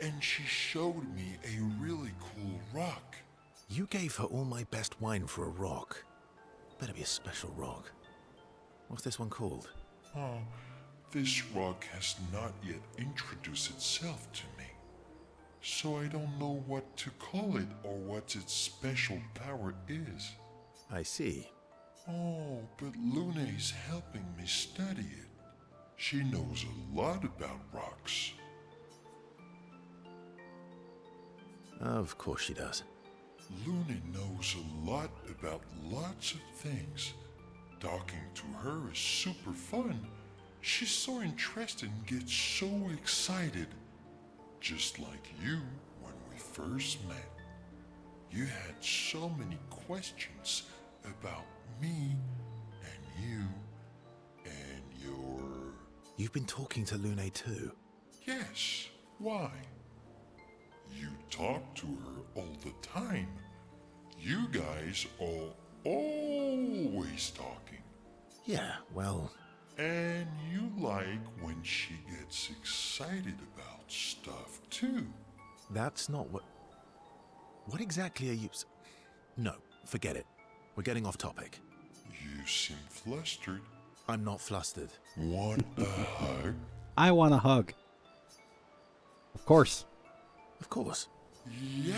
and she showed me a really cool rock. You gave her all my best wine for a rock. Better be a special rock. What's this one called? Oh, this rock has not yet introduced itself to me. So I don't know what to call it or what its special power is. I see. Oh, but Luna's helping me study it. She knows a lot about rocks. Of course she does. Luna knows a lot about lots of things. Talking to her is super fun. She's so interested and gets so excited. Just like you when we first met. You had so many questions about me and you and your... You've been talking to Lune too? Yes, why? You talk to her all the time. You guys are always talking. Yeah, well... And you like when she gets excited about stuff too. That's not what... What exactly are you... No, forget it. We're getting off topic. You seem flustered. I'm not flustered. Want a hug? I want a hug. Of course. Of course. Yay!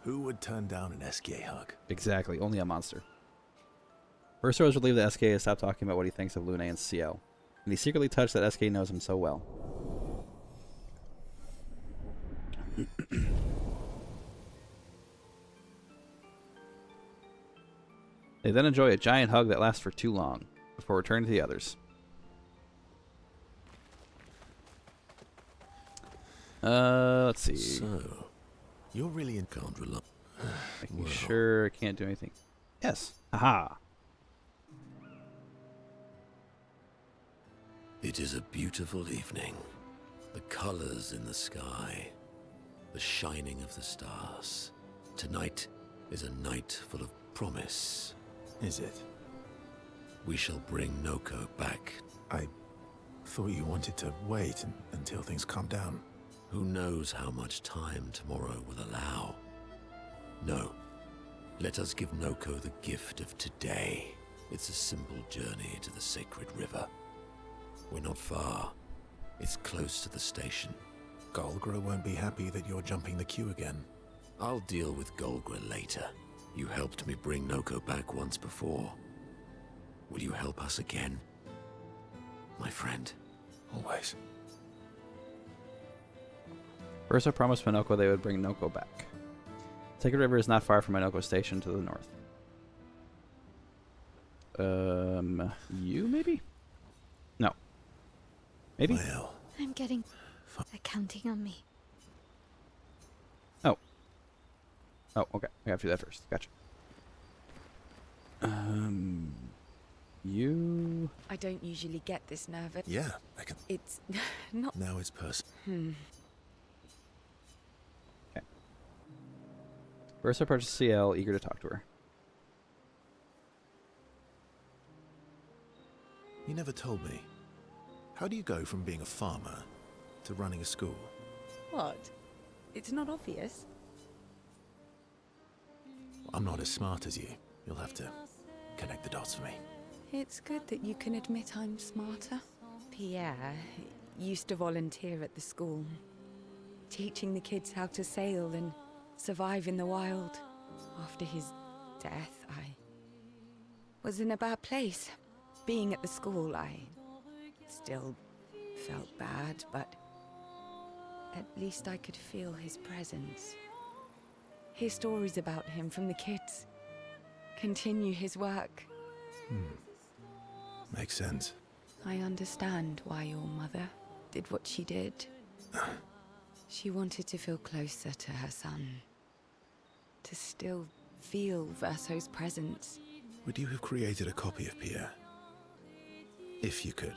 Who would turn down an SK hug? Exactly. Only a monster. Bursa was relieved that SK has stopped talking about what he thinks of Lune and CL. And he's secretly touched that SK knows him so well. They then enjoy a giant hug that lasts for too long, before returning to the others. Let's see. So, You're really in... can't rely. Making sure I can't do anything. Yes. Aha. It is a beautiful evening. The colors in the sky, the shining of the stars. Tonight is a night full of promise. Is it? We shall bring Noko back. I thought you wanted to wait until things calm down. Who knows how much time tomorrow will allow? No. Let us give Noko the gift of today. It's a simple journey to the sacred river. We're not far. It's close to the station. Golgra won't be happy that you're jumping the queue again. I'll deal with Golgra later. You helped me bring Noko back once before. Will you help us again? My friend. Always. Bursa promised Minoko they would bring Noko back. Sacred River is not far from Minoko Station to the north. You maybe? No. Maybe? Well, I'm getting... They're counting on me. Oh. Oh, okay. I have to do that first. Gotcha. You... I don't usually get this nervous. yeah, I can... It's not... Now it's personal. Okay. Bursa approaches CL, eager to talk to her. You never told me. How do you go from being a farmer to running a school? What? It's not obvious. I'm not as smart as you. You'll have to connect the dots for me. It's good that you can admit I'm smarter. Pierre used to volunteer at the school, teaching the kids how to sail and survive in the wild. After his death, I was in a bad place. Being at the school, I still felt bad, but at least I could feel his presence. Hear stories about him from the kids. Continue his work. Makes sense. I understand why your mother did what she did. She wanted to feel closer to her son. To still feel Verso's presence. Would you have created a copy of Pierre? If you could.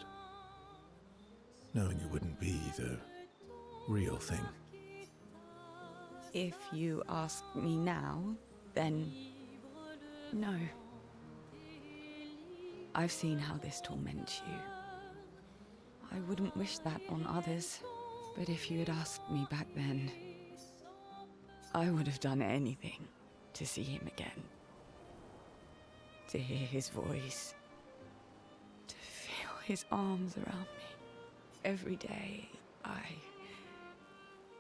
Knowing it wouldn't be the real thing. If you ask me now, then no. I've seen how this torments you. I wouldn't wish that on others, but if you had asked me back then, I would have done anything to see him again. To hear his voice. To feel his arms around me. Every day, I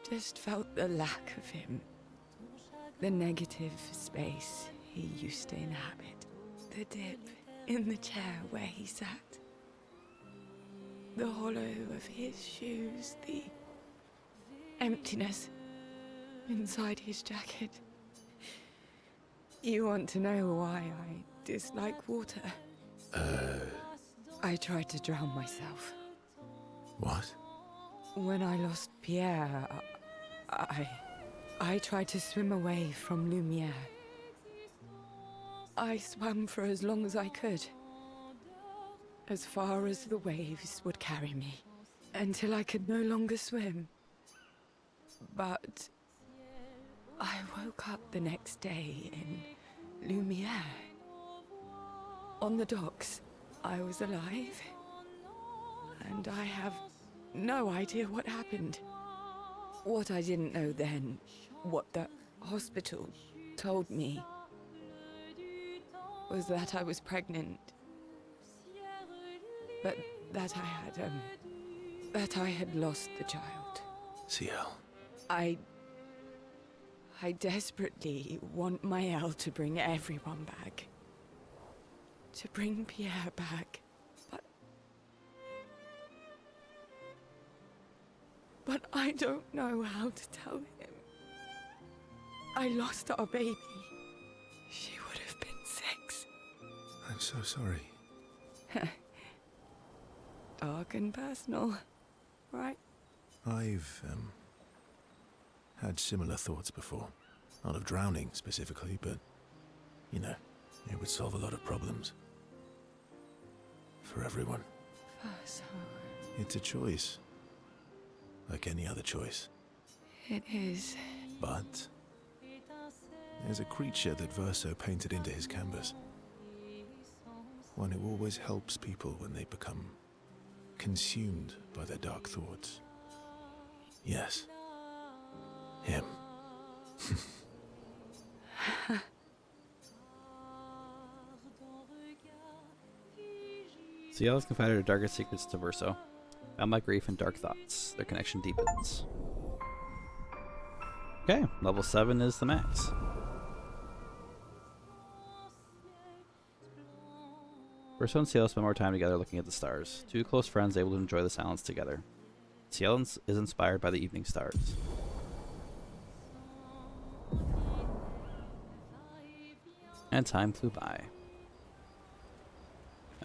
just felt the lack of him. The negative space he used to inhabit. The dip in the chair where he sat. The hollow of his shoes. The emptiness inside his jacket. You want to know why I dislike water? I tried to drown myself. What? When I lost Pierre, I tried to swim away from Lumiere. I swam for as long as I could. As far as the waves would carry me. Until I could no longer swim. But I woke up the next day in Lumiere. On the docks, I was alive. And I have no idea what happened. What I didn't know then, what the hospital told me, was that I was pregnant. But that I had lost the child. CL. I desperately want Maëlle to bring everyone back. To bring Pierre back. But I don't know how to tell him. I lost our baby. She would have been 6. I'm so sorry. Dark and personal, right? I've, had similar thoughts before. Not of drowning specifically, but, you know, it would solve a lot of problems. For everyone. Verso. It's a choice. Like any other choice. It is. But there's a creature that Verso painted into his canvas. One who always helps people when they become consumed by their dark thoughts. Yes. Him. CL has confided her darkest secrets to Verso. Found my grief and dark thoughts. Their connection deepens. Okay, level 7 is the max. Verso and CL spend more time together looking at the stars. Two close friends able to enjoy the silence together. CL is inspired by the evening stars. And time flew by.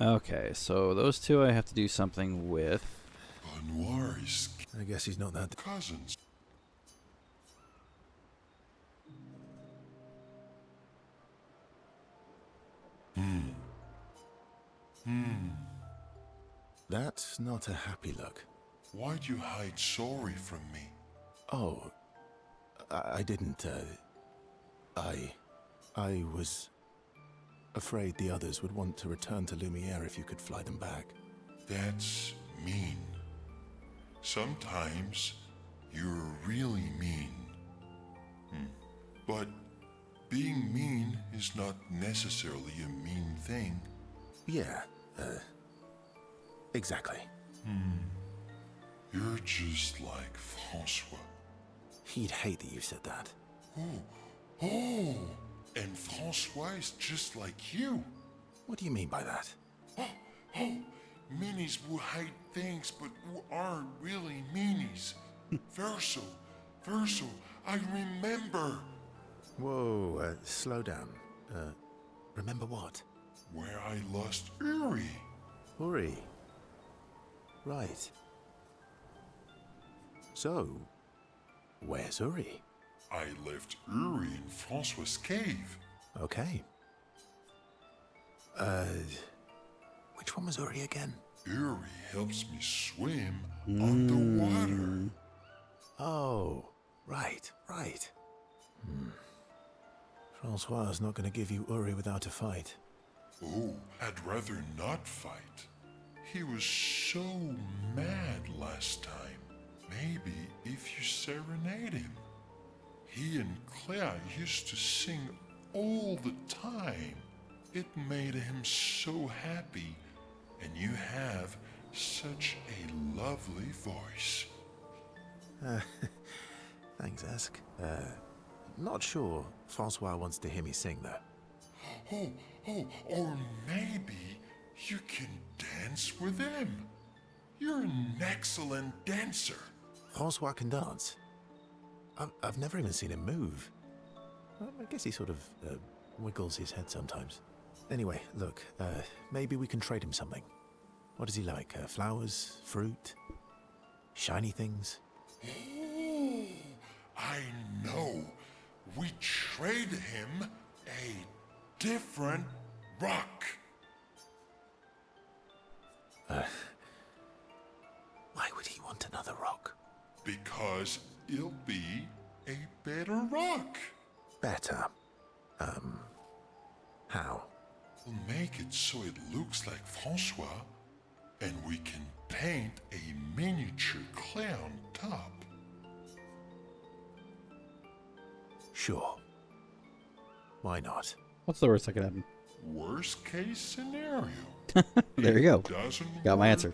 Okay, so those two I have to do something with. Noir is I guess he's not that. cousins. That's not a happy look. Why'd you hide sorry from me? Oh, I didn't, I was afraid the others would want to return to Lumiere if you could fly them back. That's mean. Sometimes you're really mean. But being mean is not necessarily a mean thing. Yeah, exactly. You're just like Francois. He'd hate that you said that. Oh, and Francois is just like you. What do you mean by that? Oh, meanies who hide things but who aren't really meanies. Verso, Verso, I remember. Whoa, slow down. Remember what? Where I lost Uri. Uri. Right. So, where's Uri? I left Uri in Francois' cave. Okay. Which one was Uri again? Uri helps me swim underwater. Oh, right. Francois is not going to give you Uri without a fight. Oh, I'd rather not fight. He was so mad last time. Maybe if you serenade him. He and Clair used to sing all the time. It made him so happy, and you have such a lovely voice. Thanks, Ask. Not sure Francois wants to hear me sing, though. Or maybe you can dance with him. You're an excellent dancer. Francois can dance. I've never even seen him move. I guess he sort of wiggles his head sometimes. Anyway, look, maybe we can trade him something. What does he like? Flowers? Fruit? Shiny things? Oh, I know. We trade him a different rock. Why would he want another rock? Because it'll be a better rock. Better? How? We'll make it so it looks like Francois, and we can paint a miniature Clair on top. Sure. Why not? What's the worst that could happen? Worst case scenario. There you go. Doesn't Got my work, answer.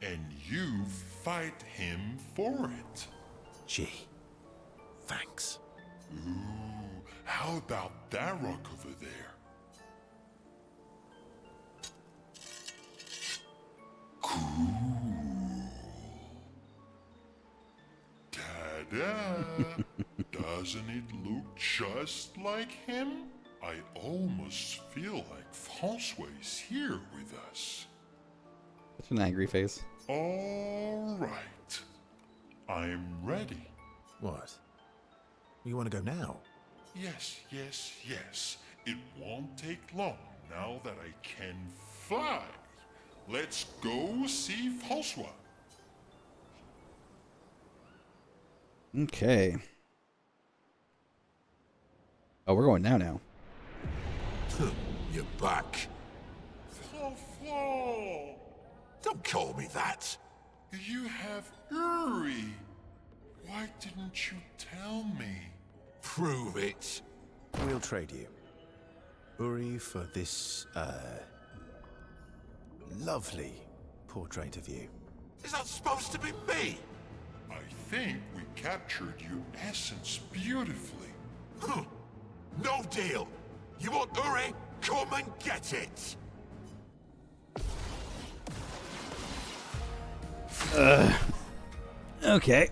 and you fight him for it. Gee. Thanks. Ooh, how about that rock over there? Cool. Ta-da! Doesn't it look just like him? I almost feel like Francois is here with us. Such an angry face. All right. I'm ready. What? You want to go now? Yes. It won't take long now that I can fly. Let's go see Francois. Okay. Oh, we're going now. You're back. Francois! Don't call me that. You have Uri. Why didn't you tell me? Prove it. We'll trade you. Uri for this, lovely portrait of you. Is that supposed to be me? I think we captured your essence beautifully. No deal. You want Uri? Come and get it. Okay.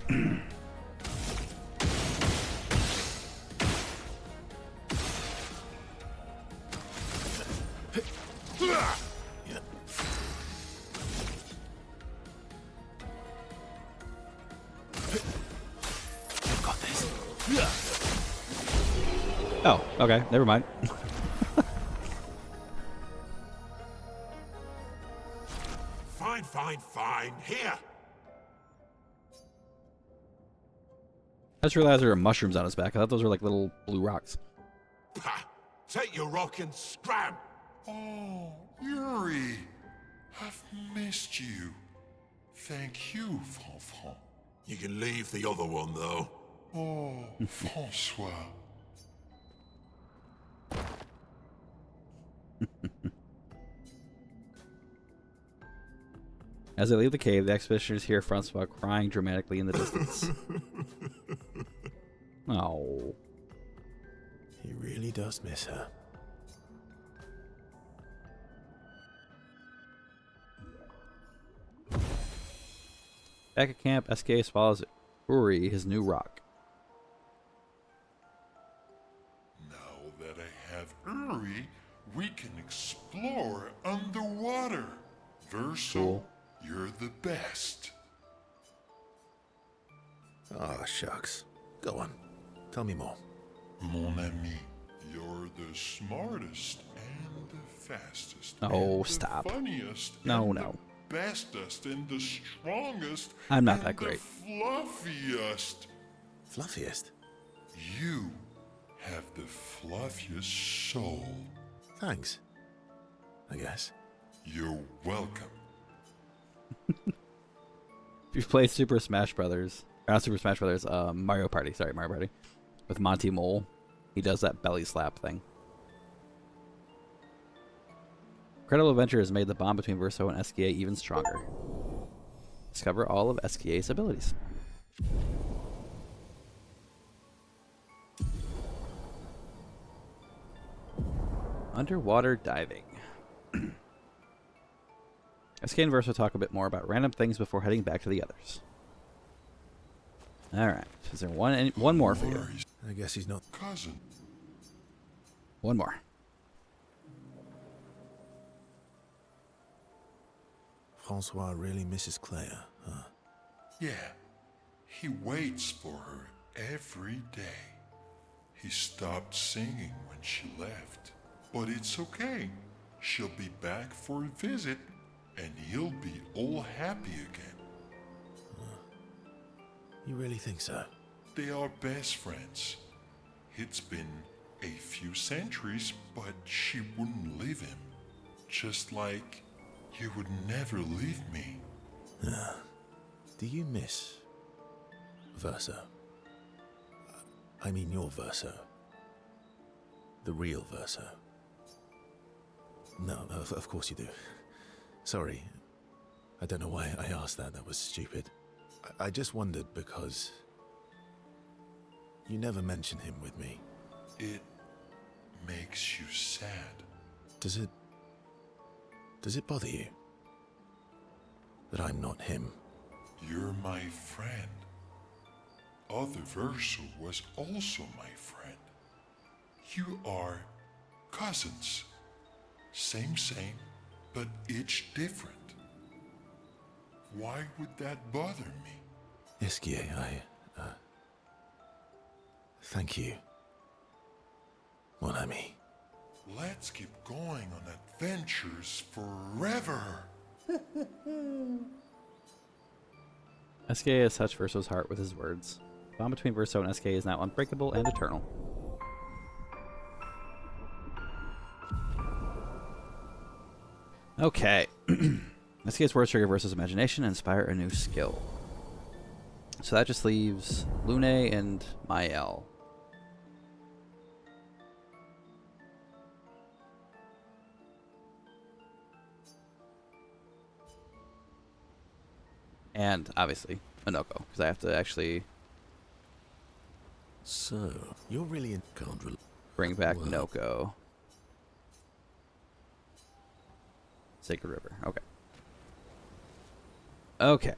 Got this. Oh, okay. Never mind. Fine. Here. I just realized there were mushrooms on his back. I thought those were like little blue rocks. Ha! Take your rock and scram. Oh, Uri. I've missed you. Thank you, Francois. You can leave the other one, though. Oh, Francois. As they leave the cave, the expeditioners hear Francois crying dramatically in the distance. Oh. He really does miss her. Back at camp, SK swallows Uri his new rock. Now that I have Uri, we can explore underwater. Verso, Cool. you're the best. Ah, shucks. Go on. Tell me more. Mon ami, you're the smartest and the fastest. Oh, and stop. The funniest. No, and no. The bestest and the strongest. I'm not and that great. The fluffiest. Fluffiest? You have the fluffiest soul. Thanks. I guess. You're welcome. If you've played Super Smash Brothers, not Super Smash Brothers, Mario Party, with Monty Mole, he does that belly slap thing. Incredible Adventure has made the bond between Verso and SKA even stronger. Discover all of SKA's abilities. Underwater diving. SK and Verso talk a bit more about random things before heading back to the others. Alright, is there one more for you? I guess he's not. Cousin. One more. Francois really misses Clair, huh? Yeah. He waits for her every day. He stopped singing when she left. But it's okay. She'll be back for a visit, and he'll be all happy again. You really think so? They are best friends. It's been a few centuries, but she wouldn't leave him. Just like you would never leave me. Do you miss Verso? I mean your Verso. The real Verso. No, of course you do. Sorry. I don't know why I asked that. That was stupid. I just wondered because you never mention him with me. It makes you sad. Does it bother you that I'm not him? You're my friend. Other Verso was also my friend. You are cousins. Same, but each different. Why would that bother me? Esquier, thank you, mon ami. Let's keep going on adventures forever. SKA has touched Verso's heart with his words. The bond between Verso and SKA is now unbreakable and eternal. Okay. SKA's words trigger Verso's imagination and inspire a new skill. So that just leaves Lune and Mael. And obviously Onoko, because I have to actually So, You're really in. can't bring back Wow. Noko. Sacred River. Okay. Okay.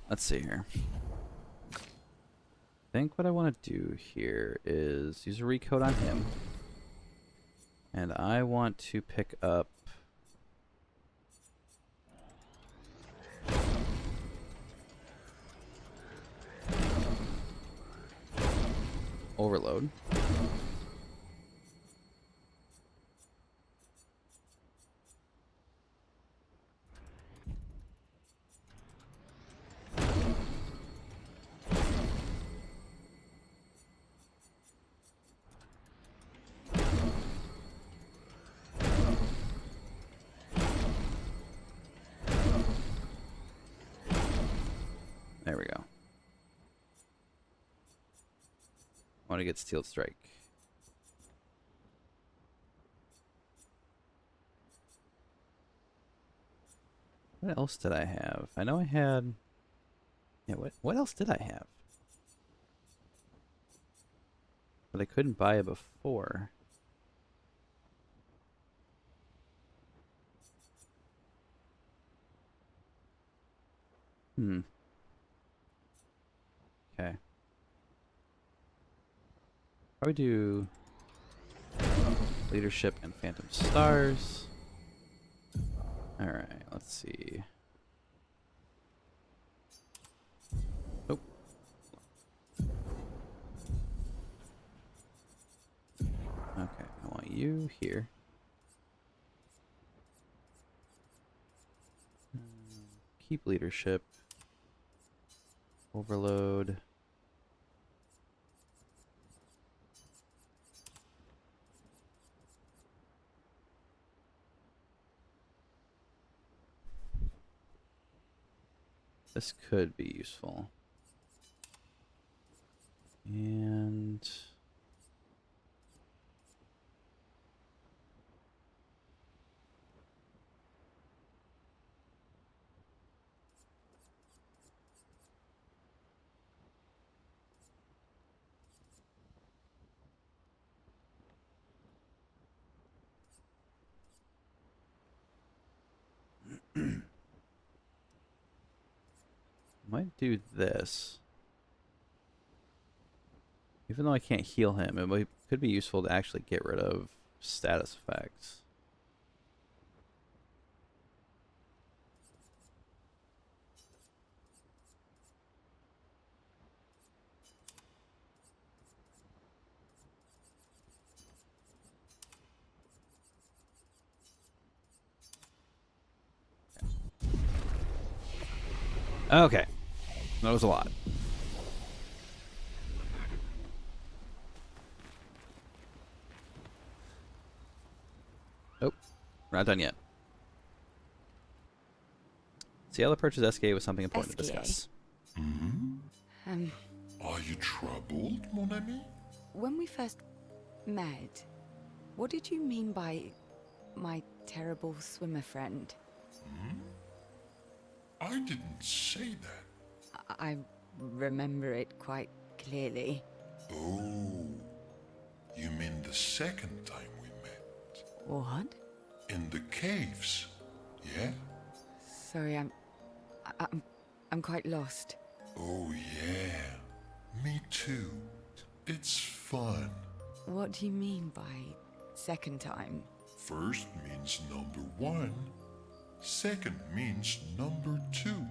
Let's see here. I think what I want to do here is use a recode on him. And I want to pick up Overload. There we go. I want to get Steel Strike. What else did I have? I know I had... Yeah, what else did I have? But I couldn't buy it before. Okay. Probably do leadership and phantom stars. Alright, let's see. Oh. Okay, I want you here. Keep leadership. Overload. This could be useful. And might do this. Even though I can't heal him, could be useful to actually get rid of status effects. Okay. That was a lot. Oh, we're not done yet. Ciela purchased SK with something important to SK? discuss. Are you troubled, mon ami? When we first met, what did you mean by my terrible swimmer friend? I didn't say that. I remember it quite clearly. Oh, you mean the second time we met? What? In the caves, yeah? Sorry, I'm quite lost. Oh yeah, me too. It's fun. What do you mean by second time? First means number one. Second means number two.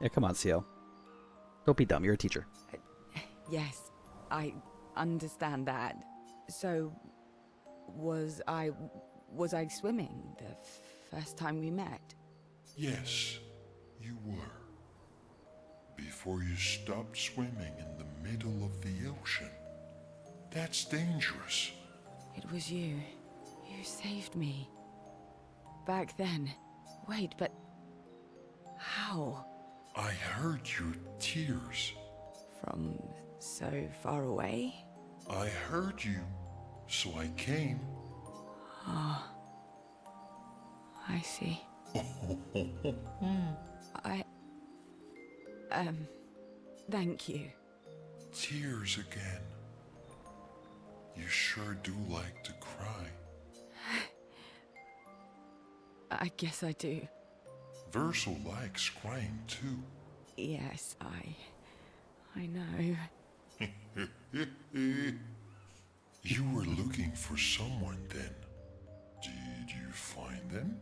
Yeah, come on, CL. Don't be dumb. You're a teacher. Yes, I understand that. So, was I swimming the first time we met? Yes, you were. Before you stopped swimming in the middle of the ocean. That's dangerous. It was you. You saved me. Back then. Wait, but how? I heard your tears. From so far away? I heard you, so I came. Ah, I see. Thank you. Tears again. You sure do like to cry. I guess I do. Verso likes crying too. Yes, I know. You were looking for someone then. Did you find them?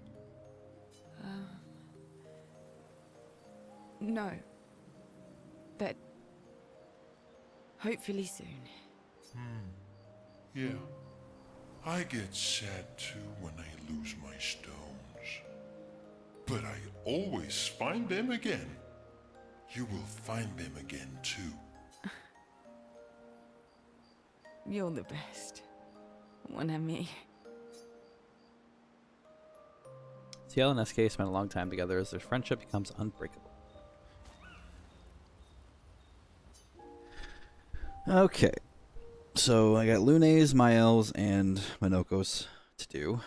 No. But hopefully soon. Yeah. I get sad too when I lose my stones. But I always find them again. You will find them again too. You're the best. Mon ami. CL and SK spent a long time together as their friendship becomes unbreakable. Okay. So I got Lunes, Maels, and Minokos to do.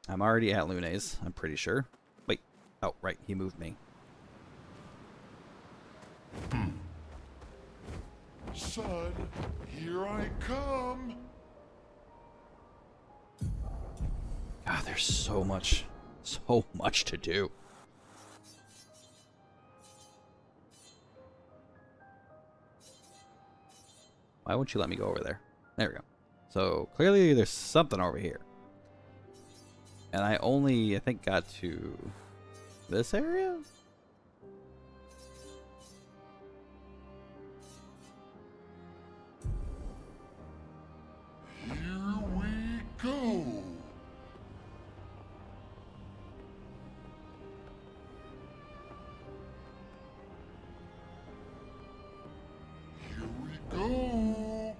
I'm already at Lunes, I'm pretty sure. Wait. Oh, right. He moved me. Son, here I come. God, there's so much to do. Why won't you let me go over there? There we go. So clearly there's something over here. And I only, I think, got to this area? Here we go. Here we go.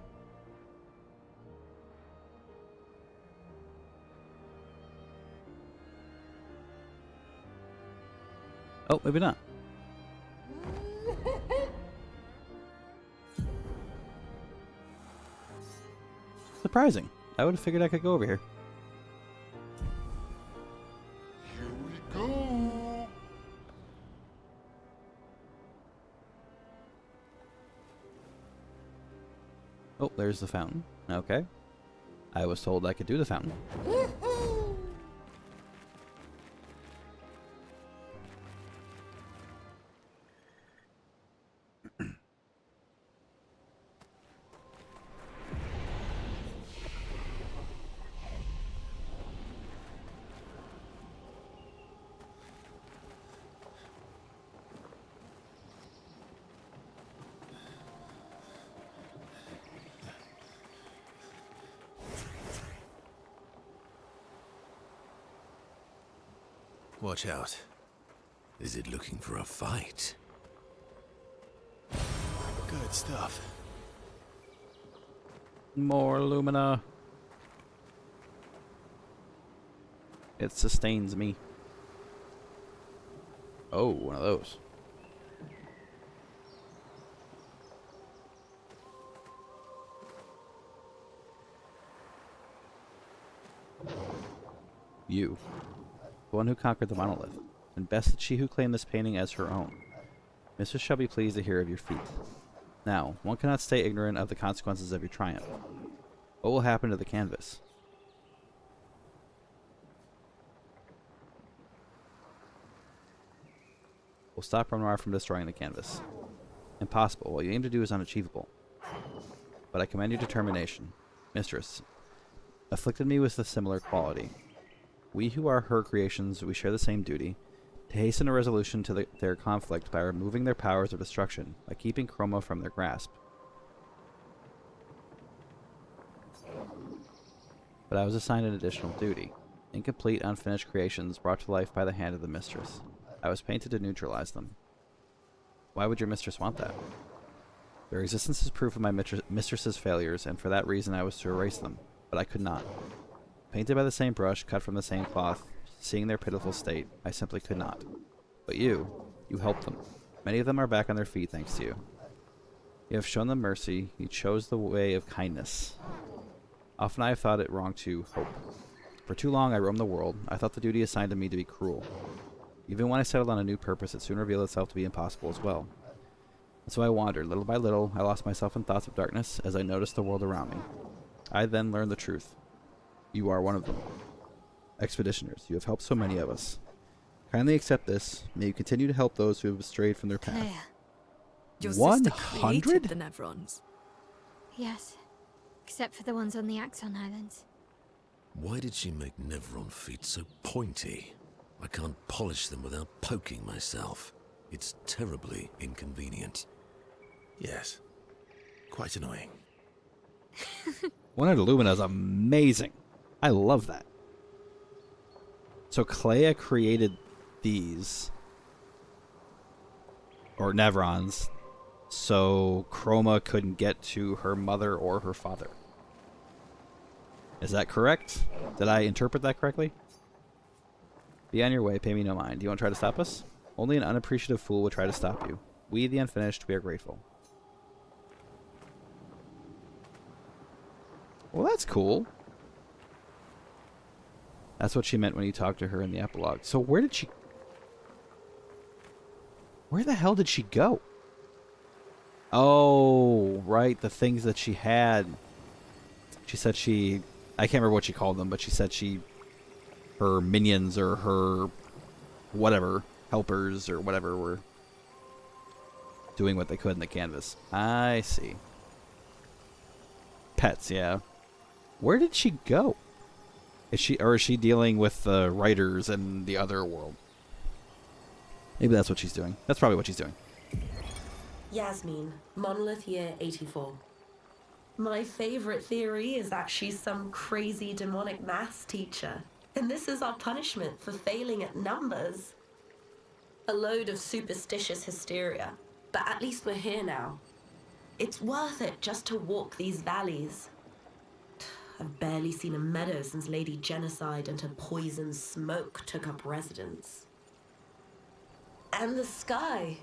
Oh, maybe not. Surprising. I would have figured I could go over here. Here we go. Oh, there's the fountain. Okay. I was told I could do the fountain. Watch out. Is it looking for a fight? Good stuff. More Lumina. It sustains me. Oh, one of those. You. The one who conquered the monolith, and bested she who claimed this painting as her own. Mistress shall be pleased to hear of your feat. Now, one cannot stay ignorant of the consequences of your triumph. What will happen to the canvas? We'll stop Renoir from destroying the canvas. Impossible. What you aim to do is unachievable. But I commend your determination. Mistress, afflicted me with a similar quality. We who are her creations, we share the same duty, to hasten a resolution to their conflict by removing their powers of destruction, by keeping Chroma from their grasp. But I was assigned an additional duty. Incomplete, unfinished creations brought to life by the hand of the mistress. I was painted to neutralize them. Why would your mistress want that? Their existence is proof of my mistress's failures, and for that reason I was to erase them, but I could not. Painted by the same brush, cut from the same cloth, seeing their pitiful state, I simply could not. But you helped them. Many of them are back on their feet thanks to you. You have shown them mercy, you chose the way of kindness. Often I have thought it wrong to hope. For too long I roamed the world, I thought the duty assigned to me to be cruel. Even when I settled on a new purpose, it soon revealed itself to be impossible as well. And so I wandered, little by little, I lost myself in thoughts of darkness as I noticed the world around me. I then learned the truth. You are one of them. Expeditioners, you have helped so many of us. Kindly accept this. May you continue to help those who have strayed from their path. Clair. Your 100? sister created the Nevrons. Yes. Except for the ones on the Axon Islands. Why did she make Nevron feet so pointy? I can't polish them without poking myself. It's terribly inconvenient. Yes. Quite annoying. 100 Lumina is amazing. I love that. So Clair created these, or Nevrons, so Chroma couldn't get to her mother or her father. Is that correct? Did I interpret that correctly? Be on your way, pay me no mind. Do you want to try to stop us? Only an unappreciative fool would try to stop you. We, the unfinished, we are grateful. Well, that's cool. That's what she meant when you talked to her in the epilogue. So where did she... Where the hell did she go? Oh, right. The things that she had. She said she... I can't remember what she called them, but she said she... Her minions or her... whatever. Helpers or whatever were... doing what they could in the canvas. I see. pets, yeah. Where did she go? Is she dealing with the writers in the other world? Maybe that's what she's doing. That's probably what she's doing. Yasmin, Monolith Year 84. My favorite theory is that she's some crazy demonic maths teacher, and this is our punishment for failing at numbers. A load of superstitious hysteria, but at least we're here now. It's worth it just to walk these valleys. I've barely seen a meadow since Lady Genocide and her poison smoke took up residence. And the sky.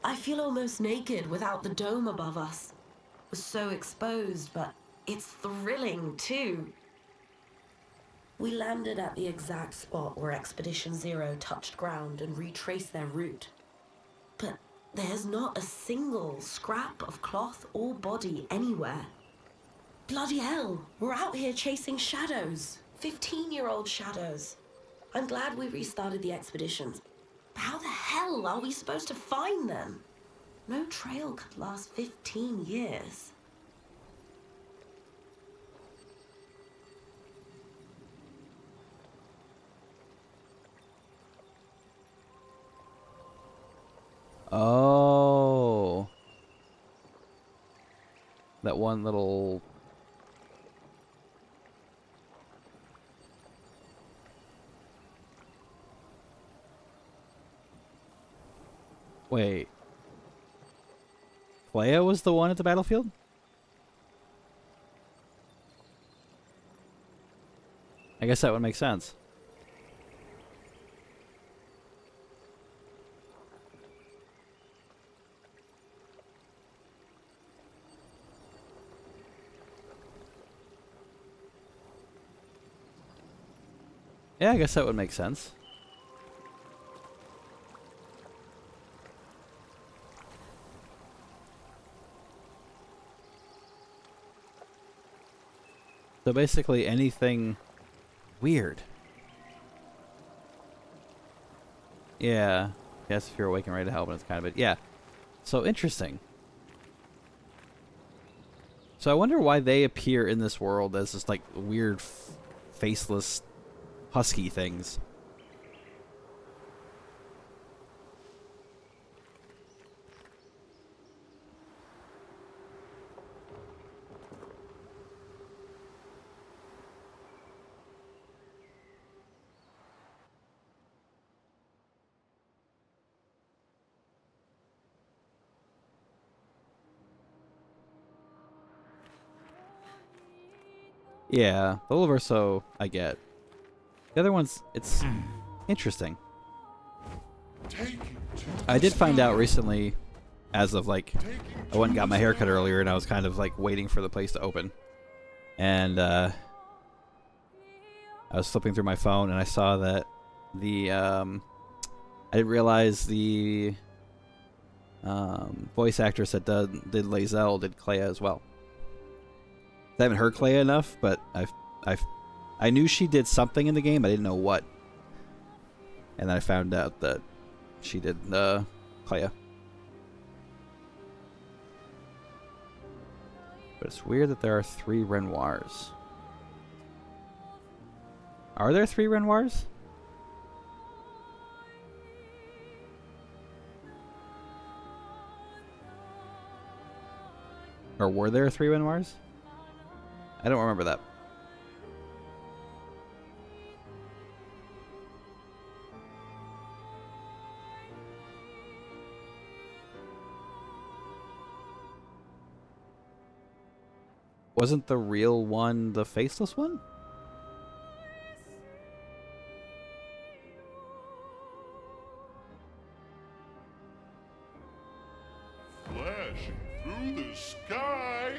I feel almost naked without the dome above us. We're so exposed, but it's thrilling too. We landed at the exact spot where Expedition Zero touched ground and retraced their route. But there's not a single scrap of cloth or body anywhere. Bloody hell, we're out here chasing shadows. 15-year-old shadows. I'm glad we restarted the expeditions. But how the hell are we supposed to find them? No trail could last 15 years. Oh. That one little... Wait. Clair was the one at the battlefield? I guess that would make sense. Yeah, I guess that would make sense. So basically anything weird. Yeah. Yes, if you're awake and ready to help, and it's kind of it. Yeah. So interesting. So I wonder why they appear in this world as just like weird, faceless, husky things. Yeah, the Ulverso I get. The other ones, it's interesting. I did find out recently, as of like, I went and got my hair cut earlier, and I was kind of like waiting for the place to open. And I was flipping through my phone, and I saw that the, I didn't realize the voice actress that did Lae'zel did Clair as well. I haven't heard Clair enough, but I knew she did something in the game, but I didn't know what. And then I found out that she did Clair. But it's weird that there are 3 Renoirs. Are there 3 Renoirs? Or were there 3 Renoirs? I don't remember that. Wasn't the real one the faceless one? Flashing through the sky.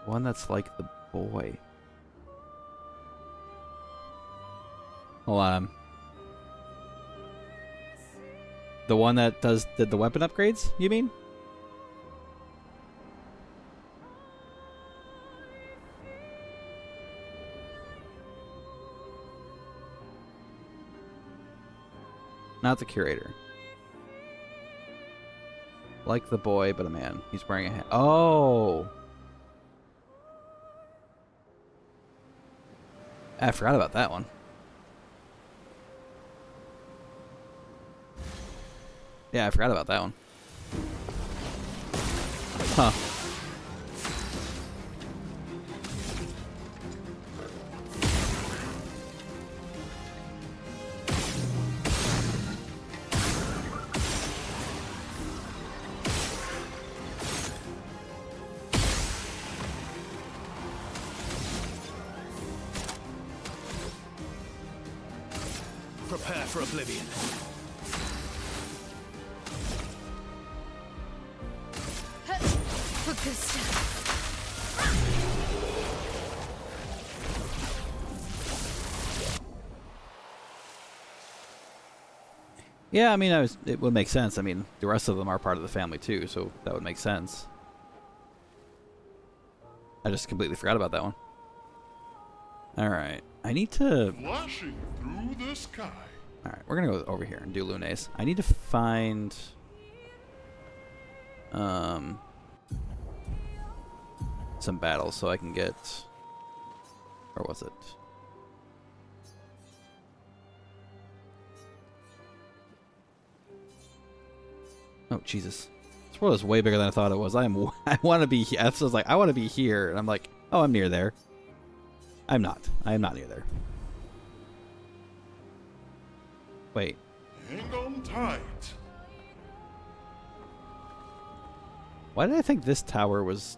One that's like the boy. Hold on. The one that did the weapon upgrades, you mean? Not the curator. Like the boy, but a man. He's wearing a hat. Oh! I forgot about that one. Yeah, I forgot about that one. Huh. Prepare for oblivion. For Gustav. Yeah, I mean, it would make sense. I mean, the rest of them are part of the family too, so that would make sense. I just completely forgot about that one. Alright, I need to... Flashing through the sky. Alright, we're gonna go over here and do Lunes. I need to find... some battles so I can get... Where was it? Oh, Jesus. This world is way bigger than I thought it was. I want to be here. I was like, I want to be here. And I'm like, oh, I'm near there. I'm not. I am not near there. Wait. Hang on tight. Why did I think this tower was...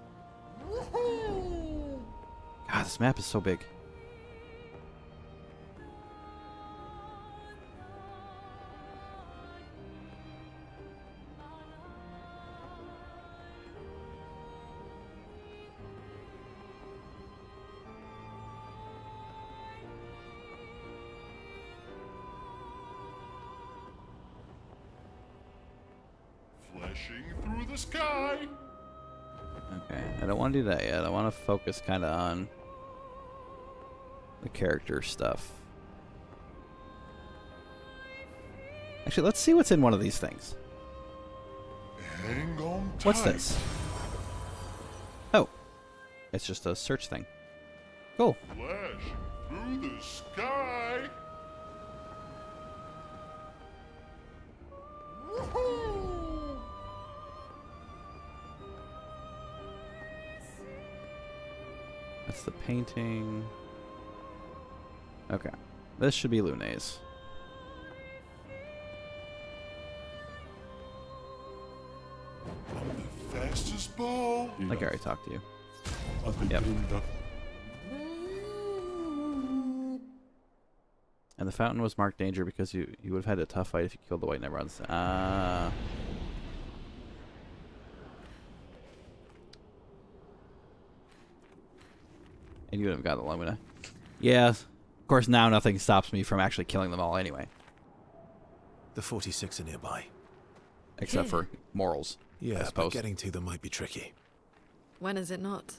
God, this map is so big. Flashing through the sky. Okay, I don't want to do that yet. I want to focus kind of on the character stuff. Actually, let's see what's in one of these things. Hang on tight. What's this? Oh, it's just a search thing. Cool. Flashing through the sky. That's the painting. Okay. This should be Lunes. I'm the fastest ball. Like I already talked to you. Yep. And the fountain was marked danger because you would have had a tough fight if you killed the white Nevrons. And you would have got the Lumina. Yeah. Of course, now nothing stops me from actually killing them all anyway. The 46 are nearby. Except for morals. I Yeah, suppose. but getting to them might be tricky. When is it not?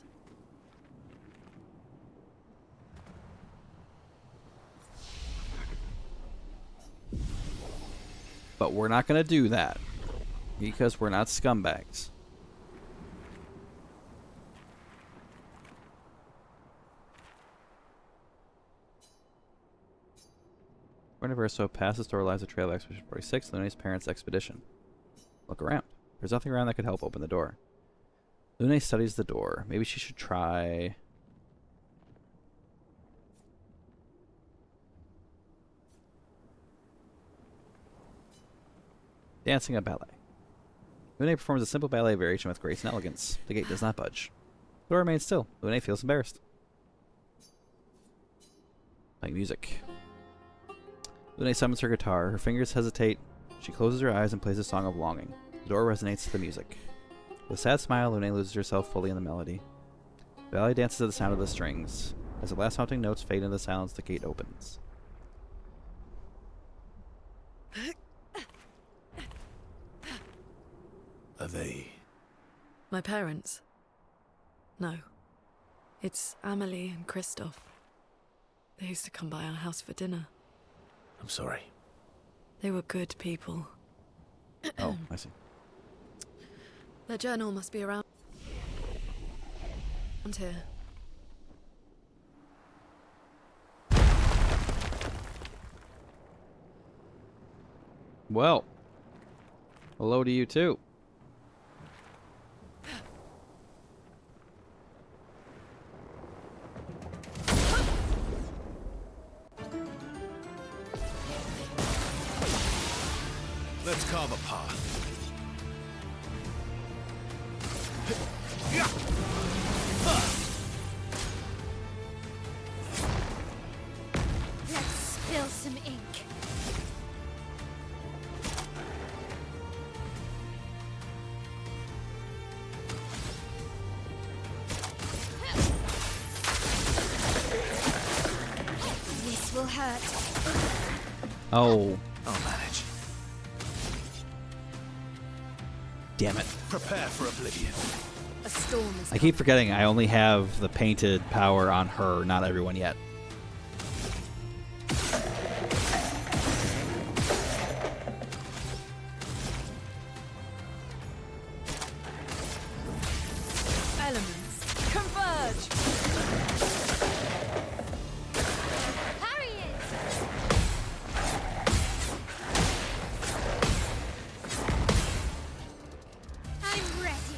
But we're not going to do that. Because we're not scumbags. Universo past the store lies a trail of Expedition 46, Lune's parents' expedition. Look around. There's nothing around that could help open the door. Lune studies the door. Maybe she should try... dancing a ballet. Lune performs a simple ballet variation with grace and elegance. The gate does not budge. The door remains still. Lune feels embarrassed. Playing music. Lune summons her guitar. Her fingers hesitate. She closes her eyes and plays a song of longing. The door resonates to the music. With a sad smile, Lune loses herself fully in the melody. The ballet dances to the sound of the strings. As the last haunting notes fade into the silence, the gate opens. Are they... My parents? No. It's Amelie and Christoph. They used to come by our house for dinner. I'm sorry. They were good people. Oh, I see. Their journal must be around here. Well, hello to you too. Let's carve a path. Let's spill some ink. This will hurt. Oh, I'll manage. damn it. Prepare for oblivion. A storm is I keep forgetting I only have the painted power on her, not everyone yet. elements converge. Harry it! I'm ready.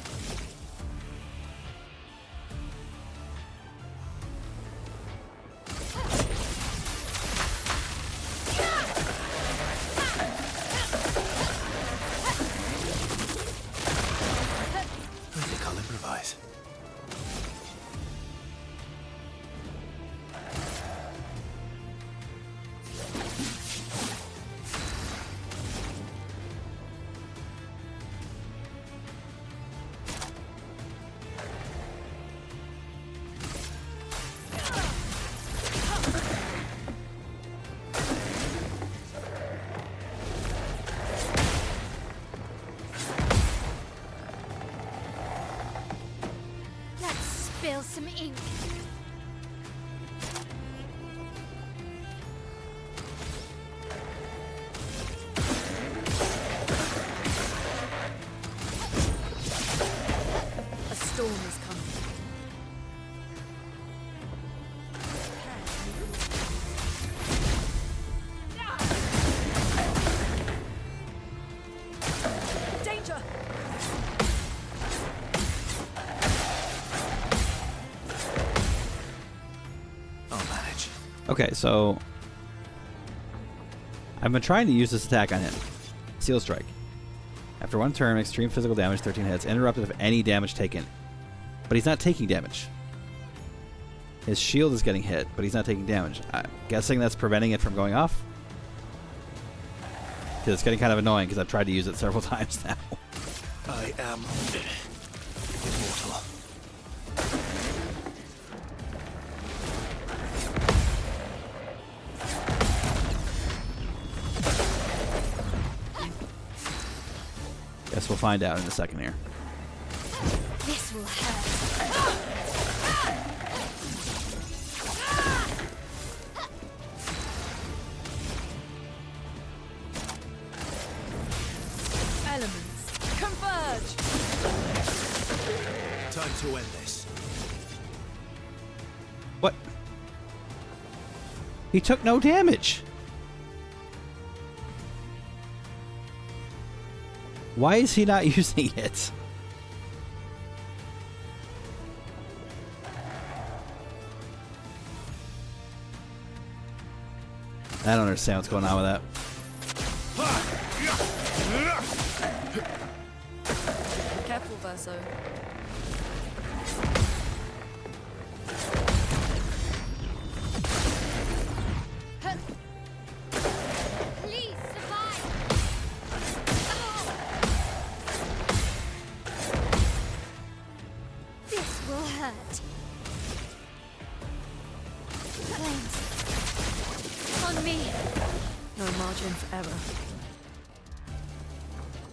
I think I'll improvise. Let's spill some ink. A storm is coming. Danger! I'll manage. Okay, so I've been trying to use this attack on him. Seal Strike. After one turn, extreme physical damage, 13 hits, interrupted of any damage taken. But he's not taking damage. His shield is getting hit, but he's not taking damage. I'm guessing that's preventing it from going off. Because it's getting kind of annoying because I've tried to use it several times now. I am immortal. Guess we'll find out in a second here. This will hurt. Elements converge. Time to end this. What? He took no damage. Why is he not using it? I don't understand what's going on with that. Careful, Verso. Please survive. This will hurt. Flames. On me. No margin for error.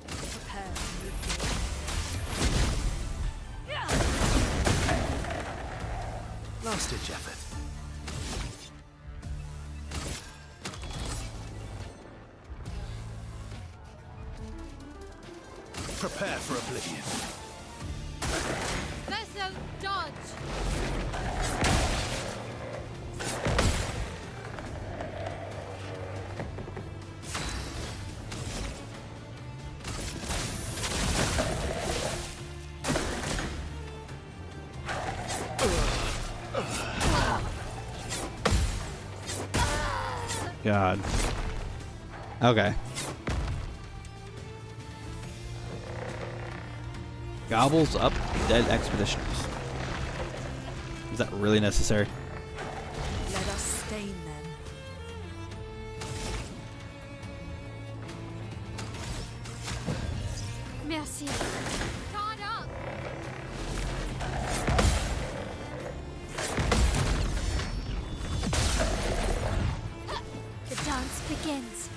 Prepare to move forward. Last ditch effort. Prepare for oblivion. Vessel, dodge! God. Okay. Gobbles up dead expeditioners. Is that really necessary? Let us stain them. Merci. Guard up! The dance begins.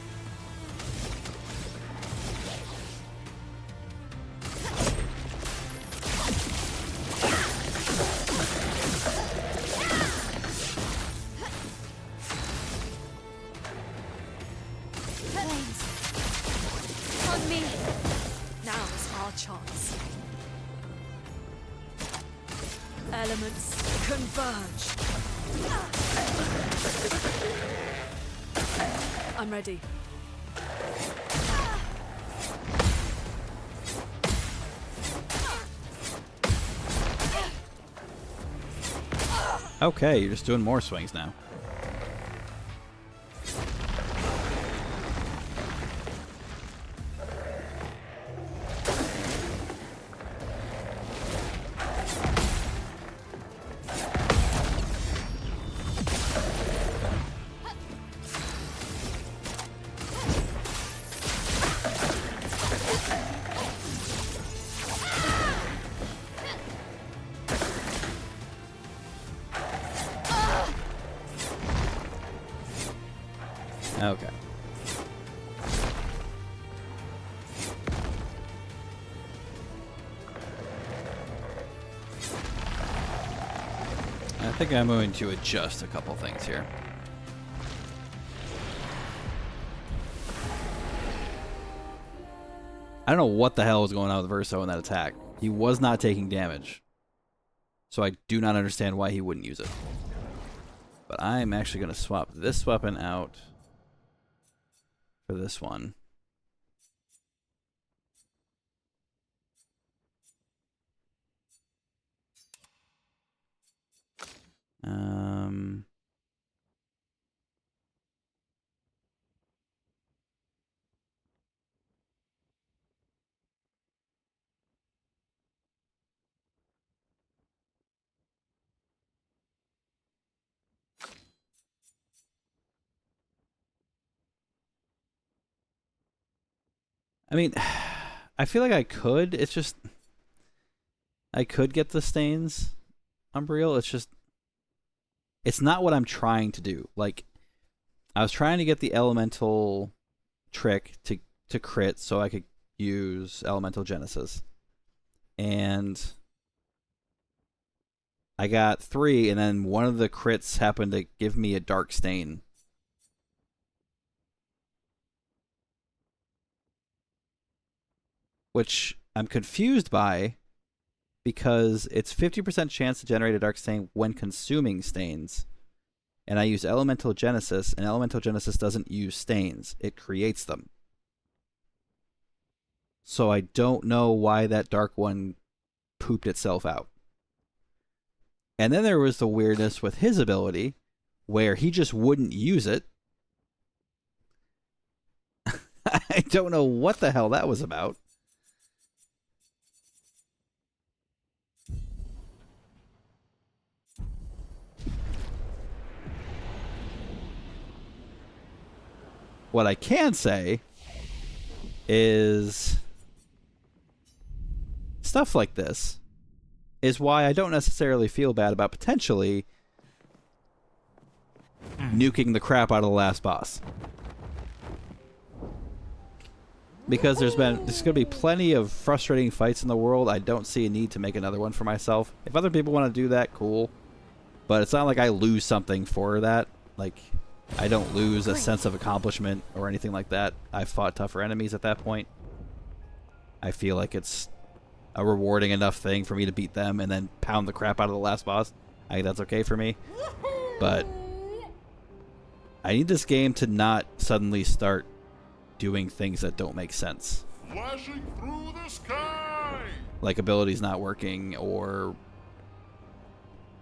Flames. On me. Now is our chance. Elements converge. I'm ready. Okay, you're just doing more swings now. Okay. I think I'm going to adjust a couple things here. I don't know what the hell was going on with Verso in that attack. He was not taking damage. So I do not understand why he wouldn't use it. But I'm actually going to swap this weapon out for this one. I mean, I feel like I could. It's just I could get the stains Umbriel. It's just it's not what I'm trying to do. Like I was trying to get the elemental trick to crit so I could use elemental genesis. And I got 3 and then one of the crits happened to give me a dark stain. Which I'm confused by because it's 50% chance to generate a dark stain when consuming stains. And I use Elemental Genesis, and Elemental Genesis doesn't use stains. It creates them. So I don't know why that dark one pooped itself out. And then there was the weirdness with his ability, where he just wouldn't use it. I don't know what the hell that was about. What I can say is stuff like this is why I don't necessarily feel bad about potentially nuking the crap out of the last boss. Because there's going to be plenty of frustrating fights in the world. I don't see a need to make another one for myself. If other people want to do that, cool. But it's not like I lose something for that. Like, I don't lose a sense of accomplishment or anything like that. I fought tougher enemies at that point. I feel like it's a rewarding enough thing for me to beat them and then pound the crap out of the last boss. I think that's okay for me. But I need this game to not suddenly start doing things that don't make sense. Flashing through the sky! Like abilities not working, or,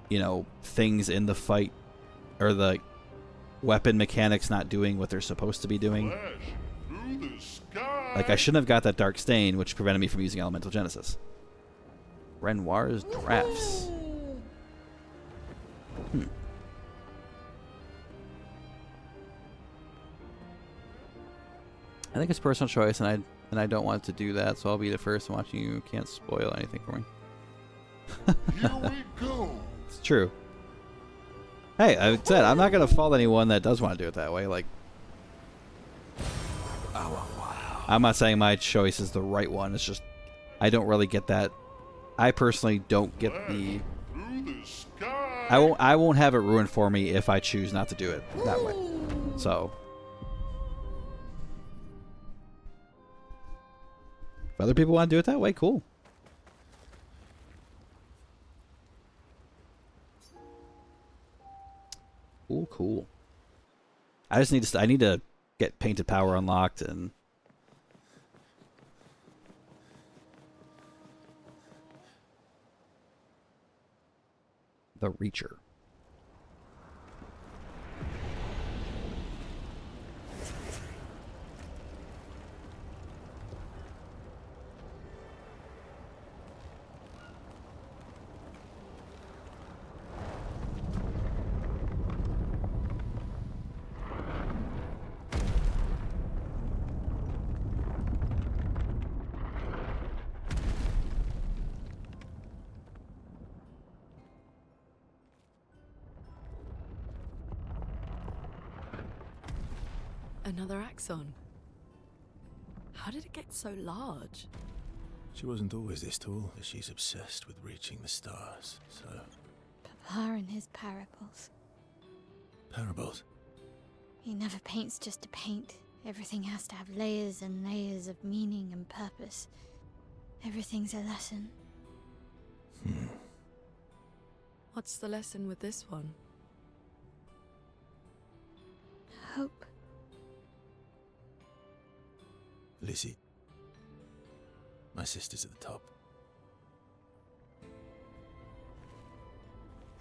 you know, things in the fight, or the weapon mechanics not doing what they're supposed to be doing. Flash through the sky! Like, I shouldn't have got that Dark Stain, which prevented me from using Elemental Genesis. Renoir's Drafts. I think it's personal choice, and I don't want to do that, so I'll be the first one watching. You can't spoil anything for me. Here we go! It's true. Hey, I said I'm not gonna fault anyone that does want to do it that way. Like, I'm not saying my choice is the right one. It's just I don't really get that. I personally don't get the. Through the sky! I won't have it ruined for me if I choose not to do it that way. So. If other people want to do it that way, cool. Cool. I just need to. I need to get Painted Power unlocked and. The Reacher. Another axon. How did it get so large? She wasn't always this tall, but she's obsessed with reaching the stars, so... Papa and his parables. Parables? He never paints just to paint. Everything has to have layers and layers of meaning and purpose. Everything's a lesson. What's the lesson with this one? Hope. Lizzie. My sister's at the top.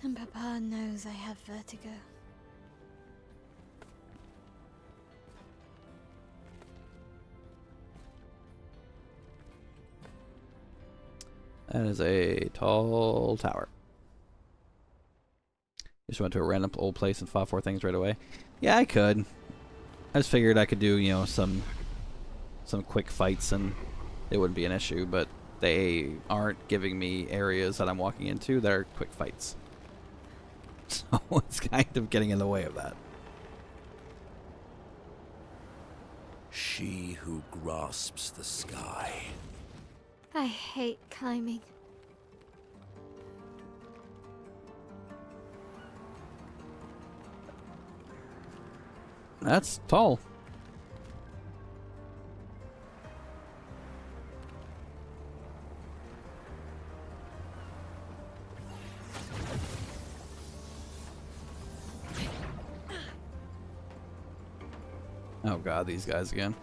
And Papa knows I have vertigo. That is a tall tower. Just went to a random old place and fought 4 things right away. Yeah, I could. I just figured I could do, you know, some quick fights and it wouldn't be an issue, but they aren't giving me areas that I'm walking into that are quick fights. So it's kind of getting in the way of that. She who grasps the sky. I hate climbing. That's tall. Oh god, these guys again.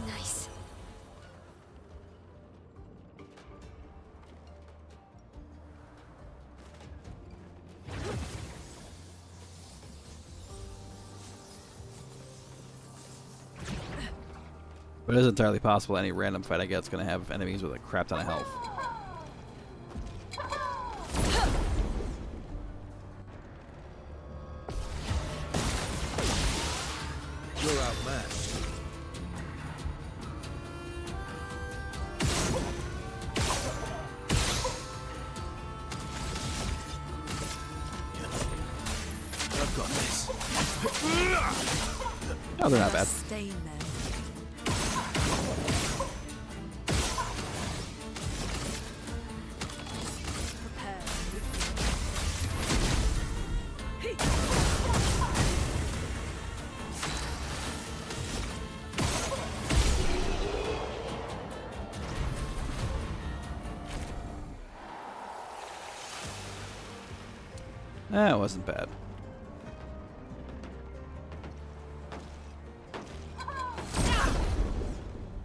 Nice. But it is entirely possible any random fight I get is going to have enemies with a crap ton of health. You're outmatched. got this. Oh, they're not bad. Stain there. Prepare. That wasn't bad.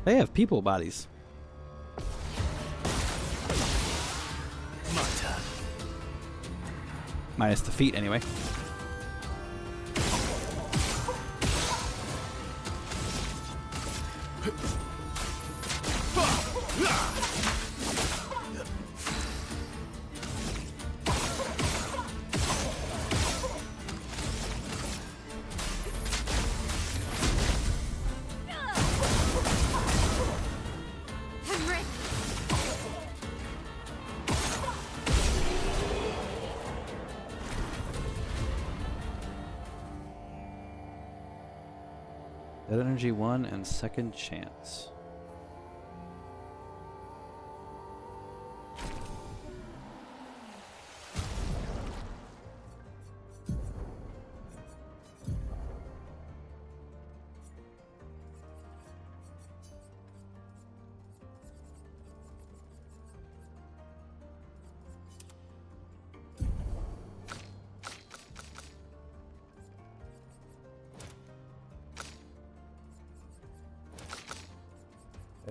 They have people bodies. My turn. Minus the feet, anyway. I'm ready. Dead Energy 1 and Second Chance.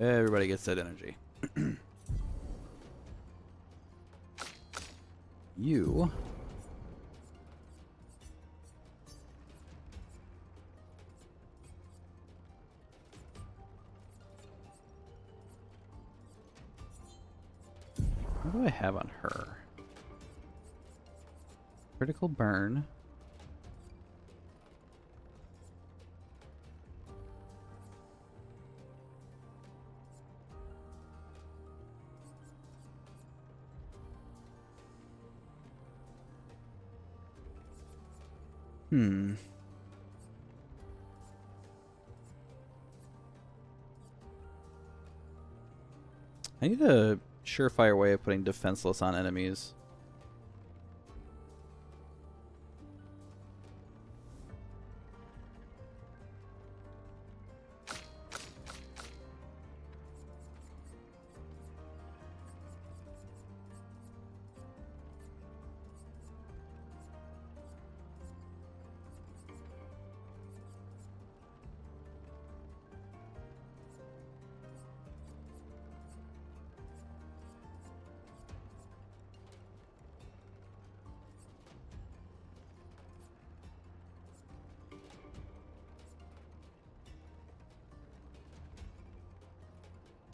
Everybody gets that energy. You. What do I have on her? Critical burn. I need a surefire way of putting defenseless on enemies.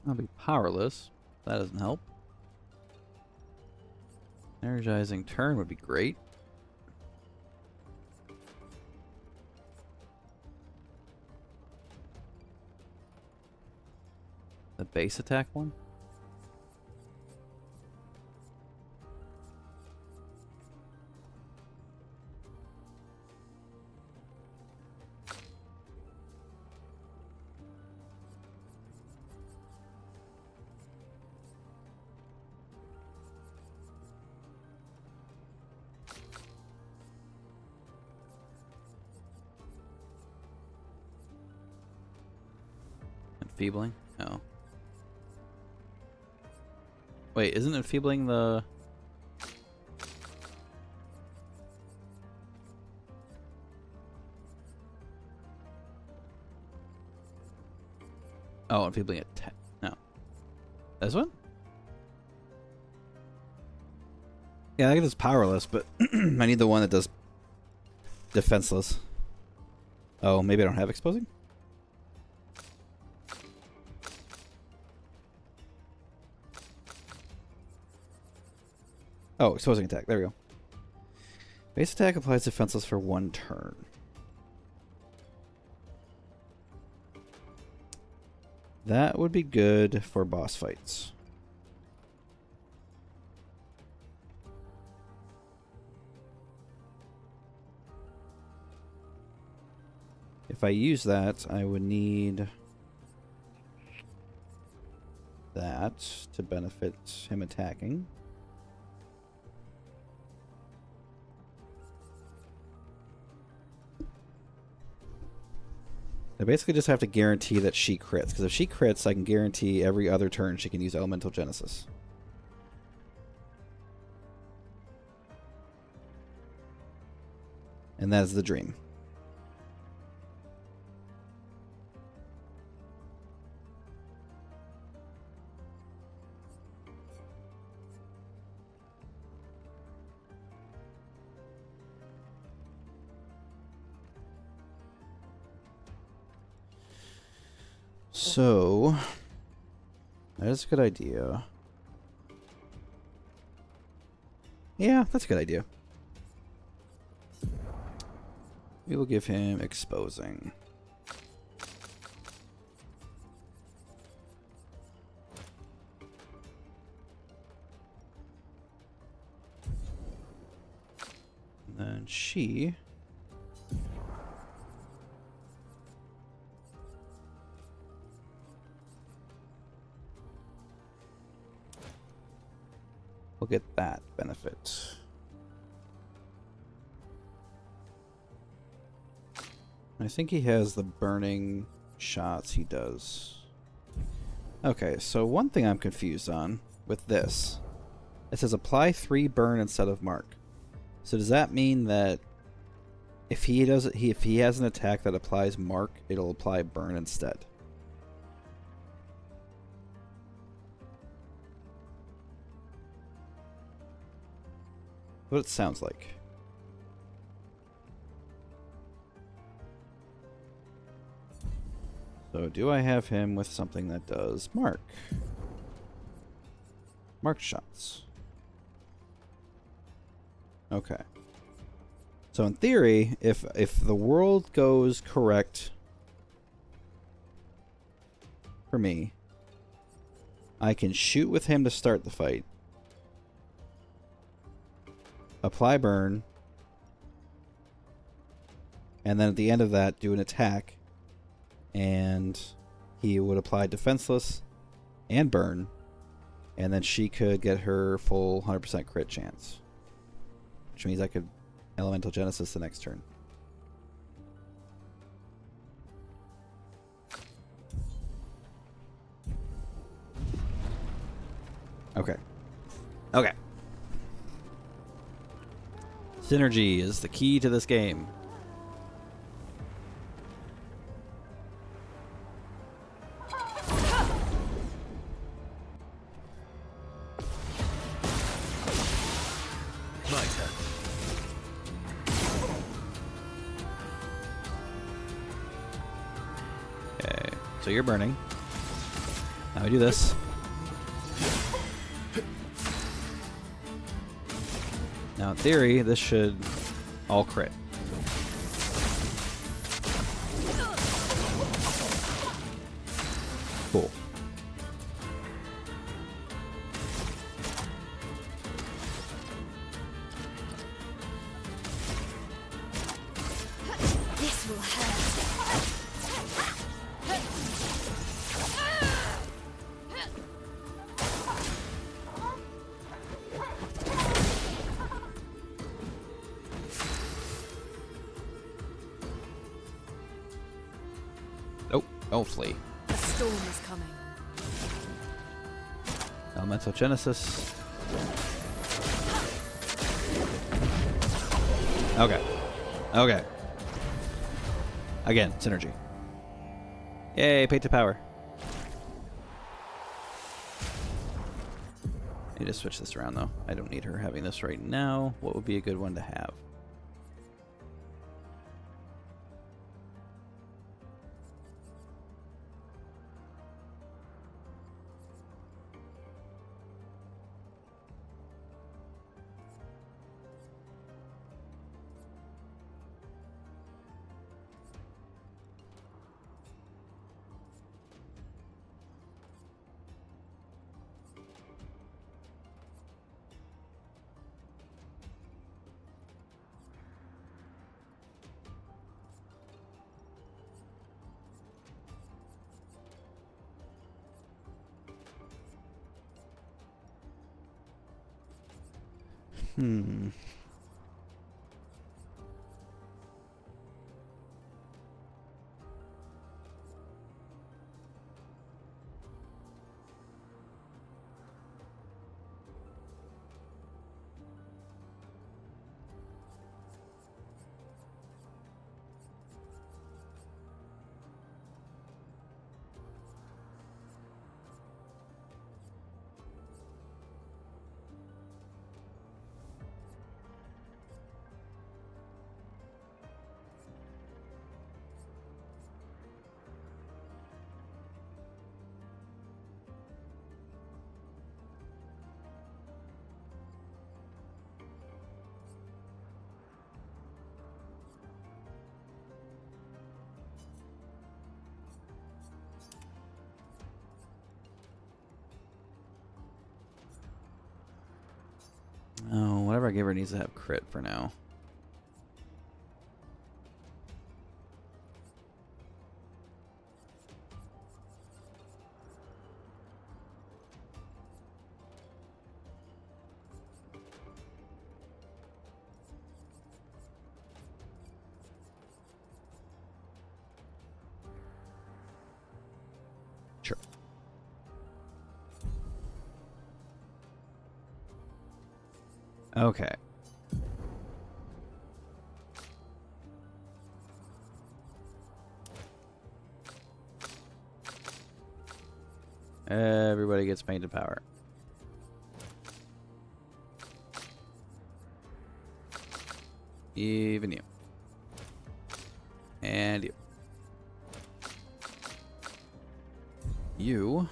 I'll be powerless. That doesn't help. Energizing turn would be great. The base attack one? Enfeebling? No. Wait, isn't enfeebling the... Oh, enfeebling attack. No. This one? Yeah, I think it's powerless, but I need the one that does defenseless. Oh, maybe I don't have exposing? Oh, exposing attack. There we go. Base attack applies defenseless for 1 turn. That would be good for boss fights. If I use that, I would need that to benefit him attacking. I basically just have to guarantee that she crits, because if she crits, I can guarantee every other turn she can use Elemental Genesis. And that is the dream. So, that is a good idea. Yeah, that's a good idea. We will give him exposing. And then she... will get that benefit. I think he has the burning shots. He does. Okay, so one thing I'm confused on with this. It says apply 3 burn instead of mark. So does that mean that if he has an attack that applies mark, it'll apply burn instead? What it sounds like. So do I have him with something that does mark? Marked shots. Okay. So in theory, if the world goes correct for me, I can shoot with him to start the fight. Apply burn. And then at the end of that, do an attack. And he would apply defenseless and burn. And then she could get her full 100% crit chance. Which means I could Elemental Genesis the next turn. Okay. Okay. Synergy is the key to this game. Okay, so you're burning. Now we do this. Now, in theory, this should all crit. Cool. This will hurt. Don't flee. A storm is coming. Elemental Genesis. Okay. Okay. Again, synergy. Yay, paid to power. I need to switch this around, though. I don't need her having this right now. What would be a good one to have? Hmm. Oh, whatever I give her needs to have crit for now. Sure. Okay. Everybody gets painted power. Even you. And you. You.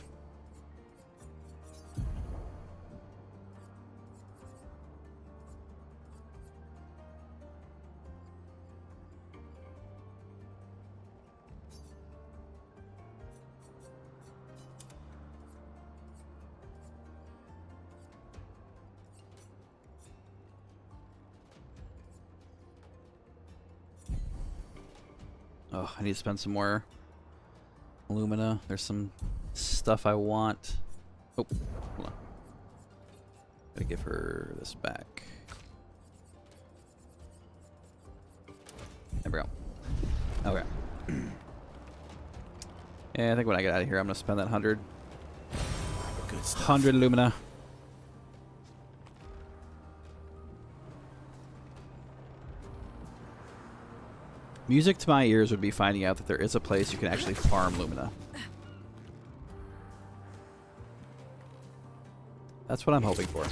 Oh, I need to spend some more Lumina. There's some stuff I want. Oh, hold on. Gotta give her this back. There we go. Okay. Yeah, I think when I get out of here, I'm gonna spend that 100. Good stuff. 100 Lumina. Music to my ears would be finding out that there is a place you can actually farm Lumina. That's what I'm hoping for.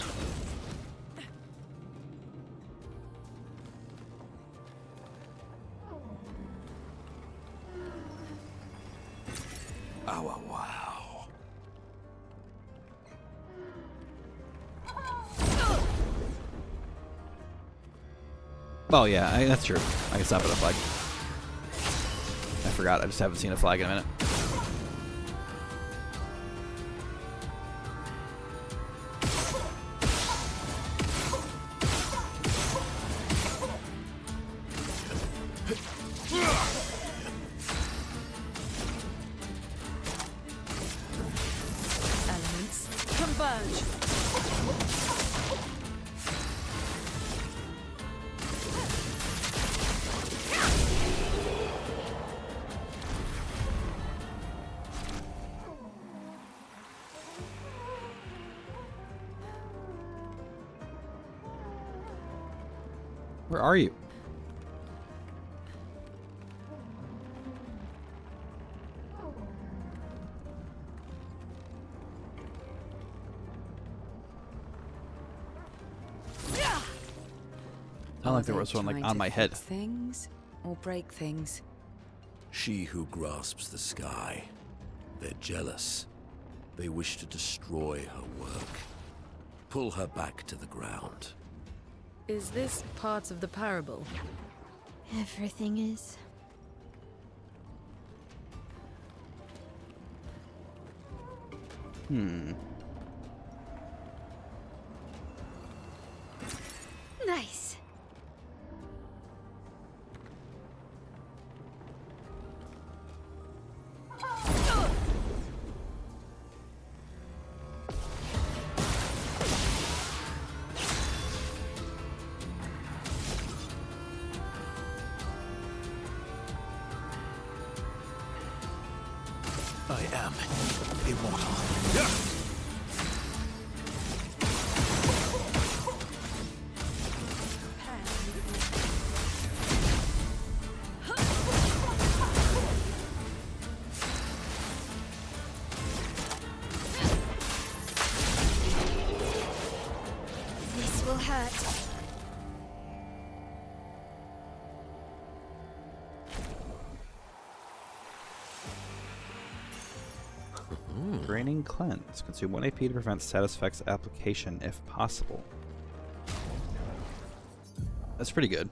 Oh, wow. Oh yeah, that's true. I can stop at a flag. I forgot, I just haven't seen a flag in a minute. Elements converge. Where are you? Not like there was one like on my head. Things or break things. She who grasps the sky. They're jealous. They wish to destroy her work. Pull her back to the ground. Is this part of the parable? Everything is. Nice. I am immortal. This will hurt. Draining Cleanse. Consume 1 AP to prevent status effects application if possible. That's pretty good.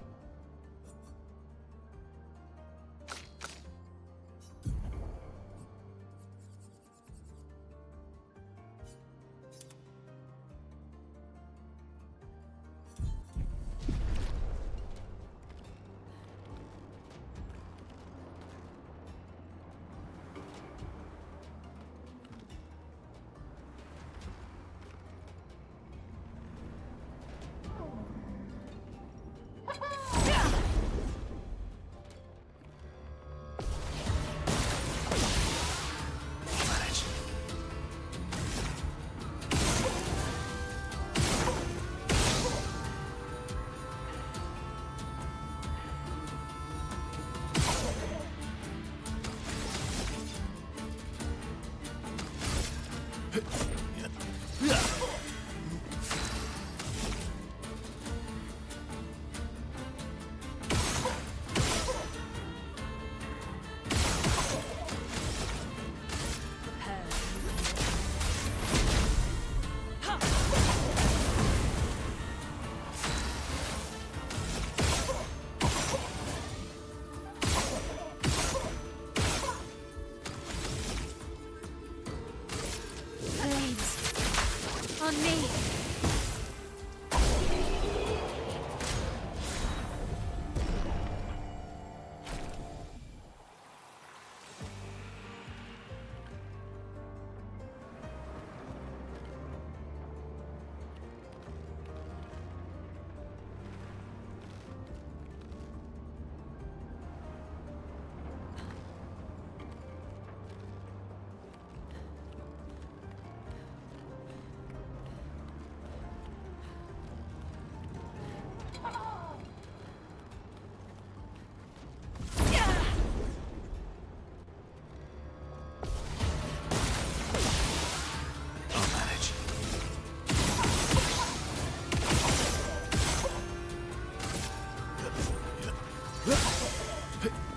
Blades. On me.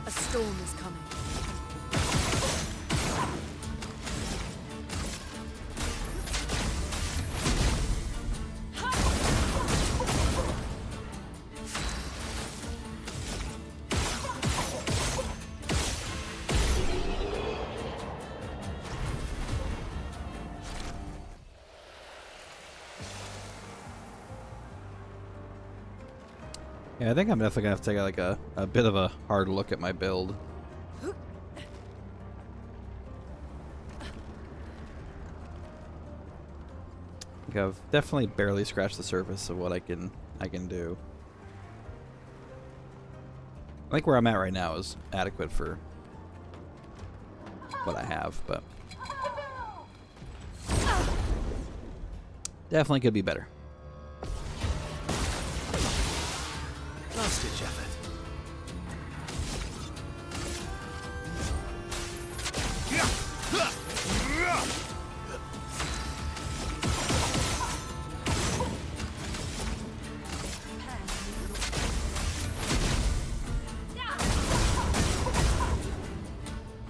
A storm is coming. Yeah, I think I'm definitely gonna have to take like a bit of a hard look at my build. Like I've definitely barely scratched the surface of what I can do. I think where I'm at right now is adequate for what I have, but definitely could be better. Last ditch effort.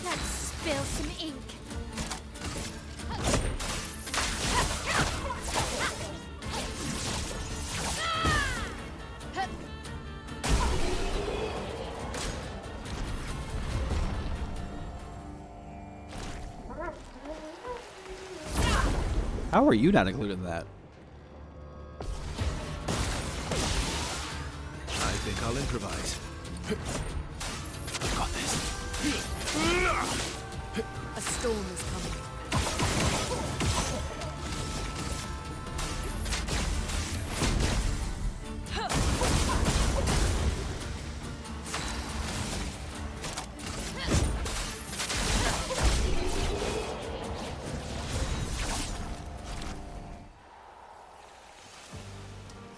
Let's spill some ink. How are you not included in that? I think I'll improvise. I've got this. A storm is coming.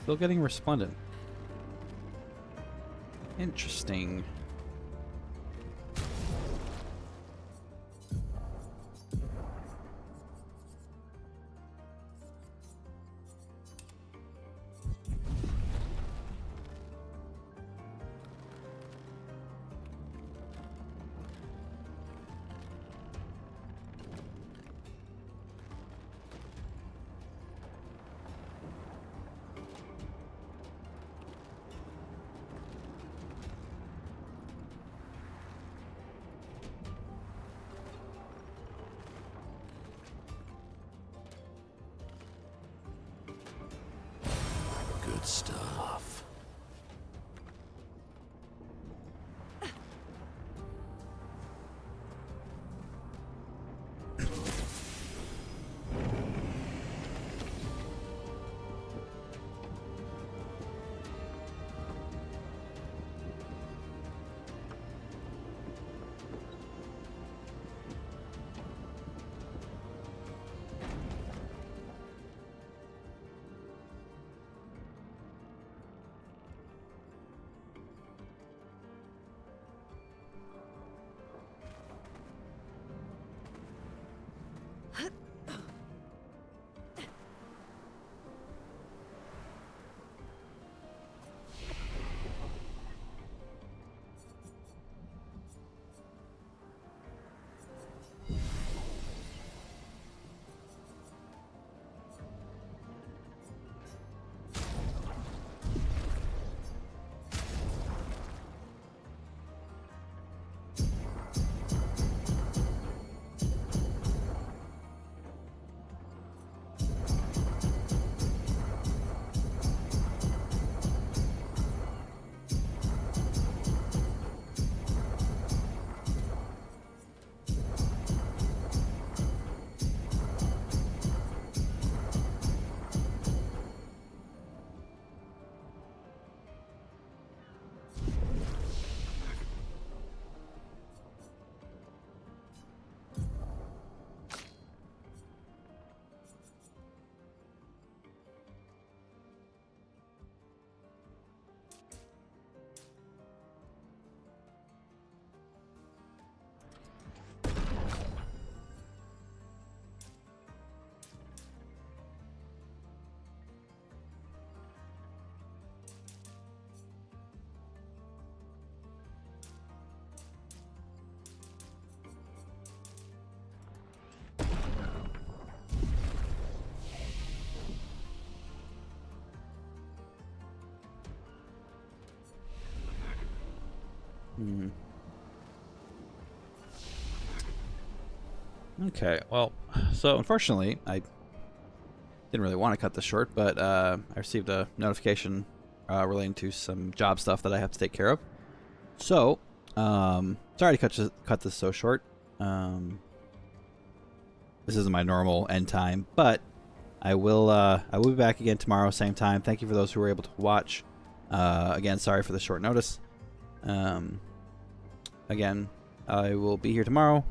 Still getting resplendent. Interesting. Good stuff. Hmm. Okay, well, so unfortunately, I didn't really want to cut this short, but I received a notification relating to some job stuff that I have to take care of. So, sorry to cut this so short. This isn't my normal end time, but I will be back again tomorrow, same time. Thank you for those who were able to watch. Again, sorry for the short notice. Again, I will be here tomorrow,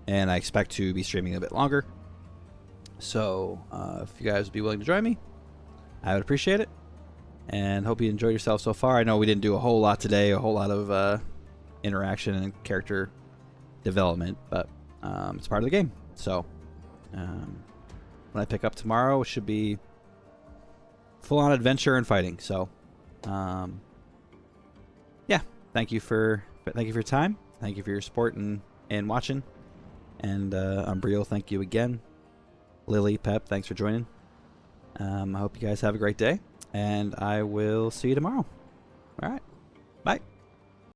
and I expect to be streaming a bit longer. So, if you guys would be willing to join me, I would appreciate it. And hope you enjoyed yourself so far. I know we didn't do a whole lot today, a whole lot of interaction and character development, but it's part of the game. So, when I pick up tomorrow, it should be full-on adventure and fighting. So, yeah, thank you for your time. Thank you for your support and watching. And Umbriel, thank you again. Lily, Pep, thanks for joining. I hope you guys have a great day, and I will see you tomorrow. All right.